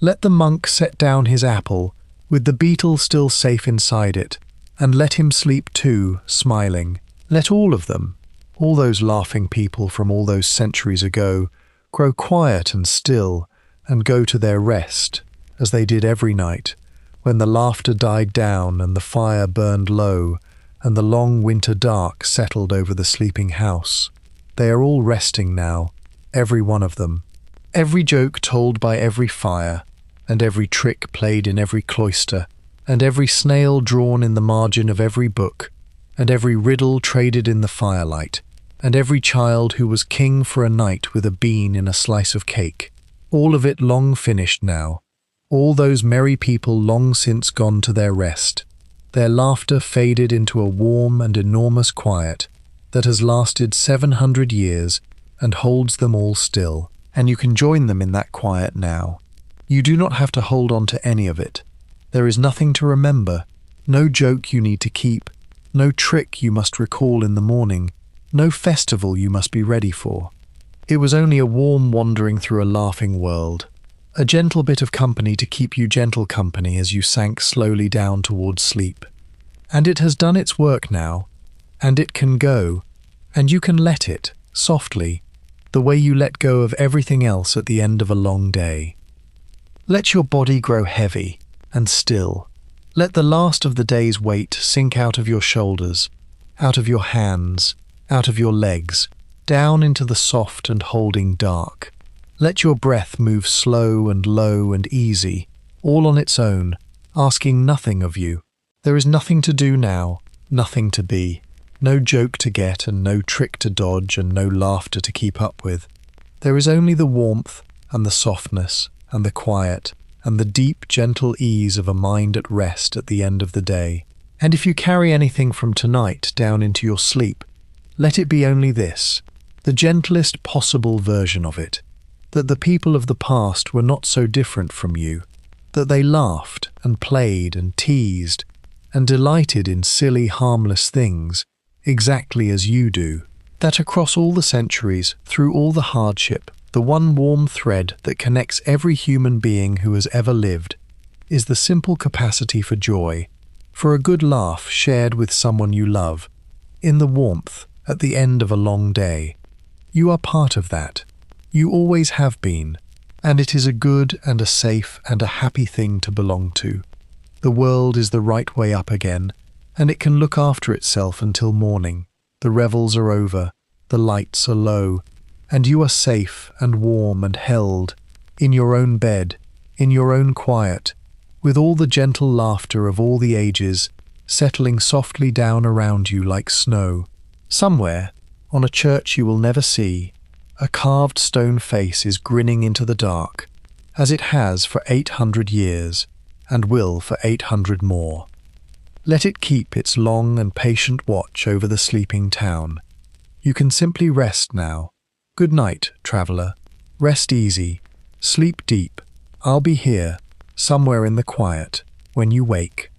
Speaker 1: Let the monk set down his apple, with the beetle still safe inside it, and let him sleep too, smiling. Let all of them, all those laughing people from all those centuries ago, grow quiet and still, and go to their rest, as they did every night, when the laughter died down and the fire burned low, and the long winter dark settled over the sleeping house. They are all resting now, every one of them. Every joke told by every fire, and every trick played in every cloister, and every snail drawn in the margin of every book, and every riddle traded in the firelight, and every child who was king for a night with a bean in a slice of cake. All of it long finished now. All those merry people long since gone to their rest. Their laughter faded into a warm and enormous quiet that has lasted 700 years and holds them all still. And you can join them in that quiet now. You do not have to hold on to any of it. There is nothing to remember, no joke you need to keep, no trick you must recall in the morning, no festival you must be ready for. It was only a warm wandering through a laughing world, a gentle bit of company to keep you gentle company as you sank slowly down towards sleep. And it has done its work now, and it can go, and you can let it, softly, the way you let go of everything else at the end of a long day. Let your body grow heavy and still. Let the last of the day's weight sink out of your shoulders, out of your hands, out of your legs, down into the soft and holding dark. Let your breath move slow and low and easy, all on its own, asking nothing of you. There is nothing to do now, nothing to be. No joke to get and no trick to dodge and no laughter to keep up with. There is only the warmth and the softness and the quiet and the deep, gentle ease of a mind at rest at the end of the day. And if you carry anything from tonight down into your sleep, let it be only this, the gentlest possible version of it, that the people of the past were not so different from you, that they laughed and played and teased and delighted in silly, harmless things, exactly as you do, that across all the centuries, through all the hardship, the one warm thread that connects every human being who has ever lived is the simple capacity for joy, for a good laugh shared with someone you love, in the warmth at the end of a long day. You are part of that. You always have been, and it is a good and a safe and a happy thing to belong to. The world is the right way up again, and it can look after itself until morning. The revels are over, the lights are low, and you are safe and warm and held, in your own bed, in your own quiet, with all the gentle laughter of all the ages settling softly down around you like snow. Somewhere, on a church you will never see, a carved stone face is grinning into the dark, as it has for 800 years, and will for 800 more. Let it keep its long and patient watch over the sleeping town. You can simply rest now. Good night, traveller. Rest easy, sleep deep. I'll be here, somewhere in the quiet, when you wake.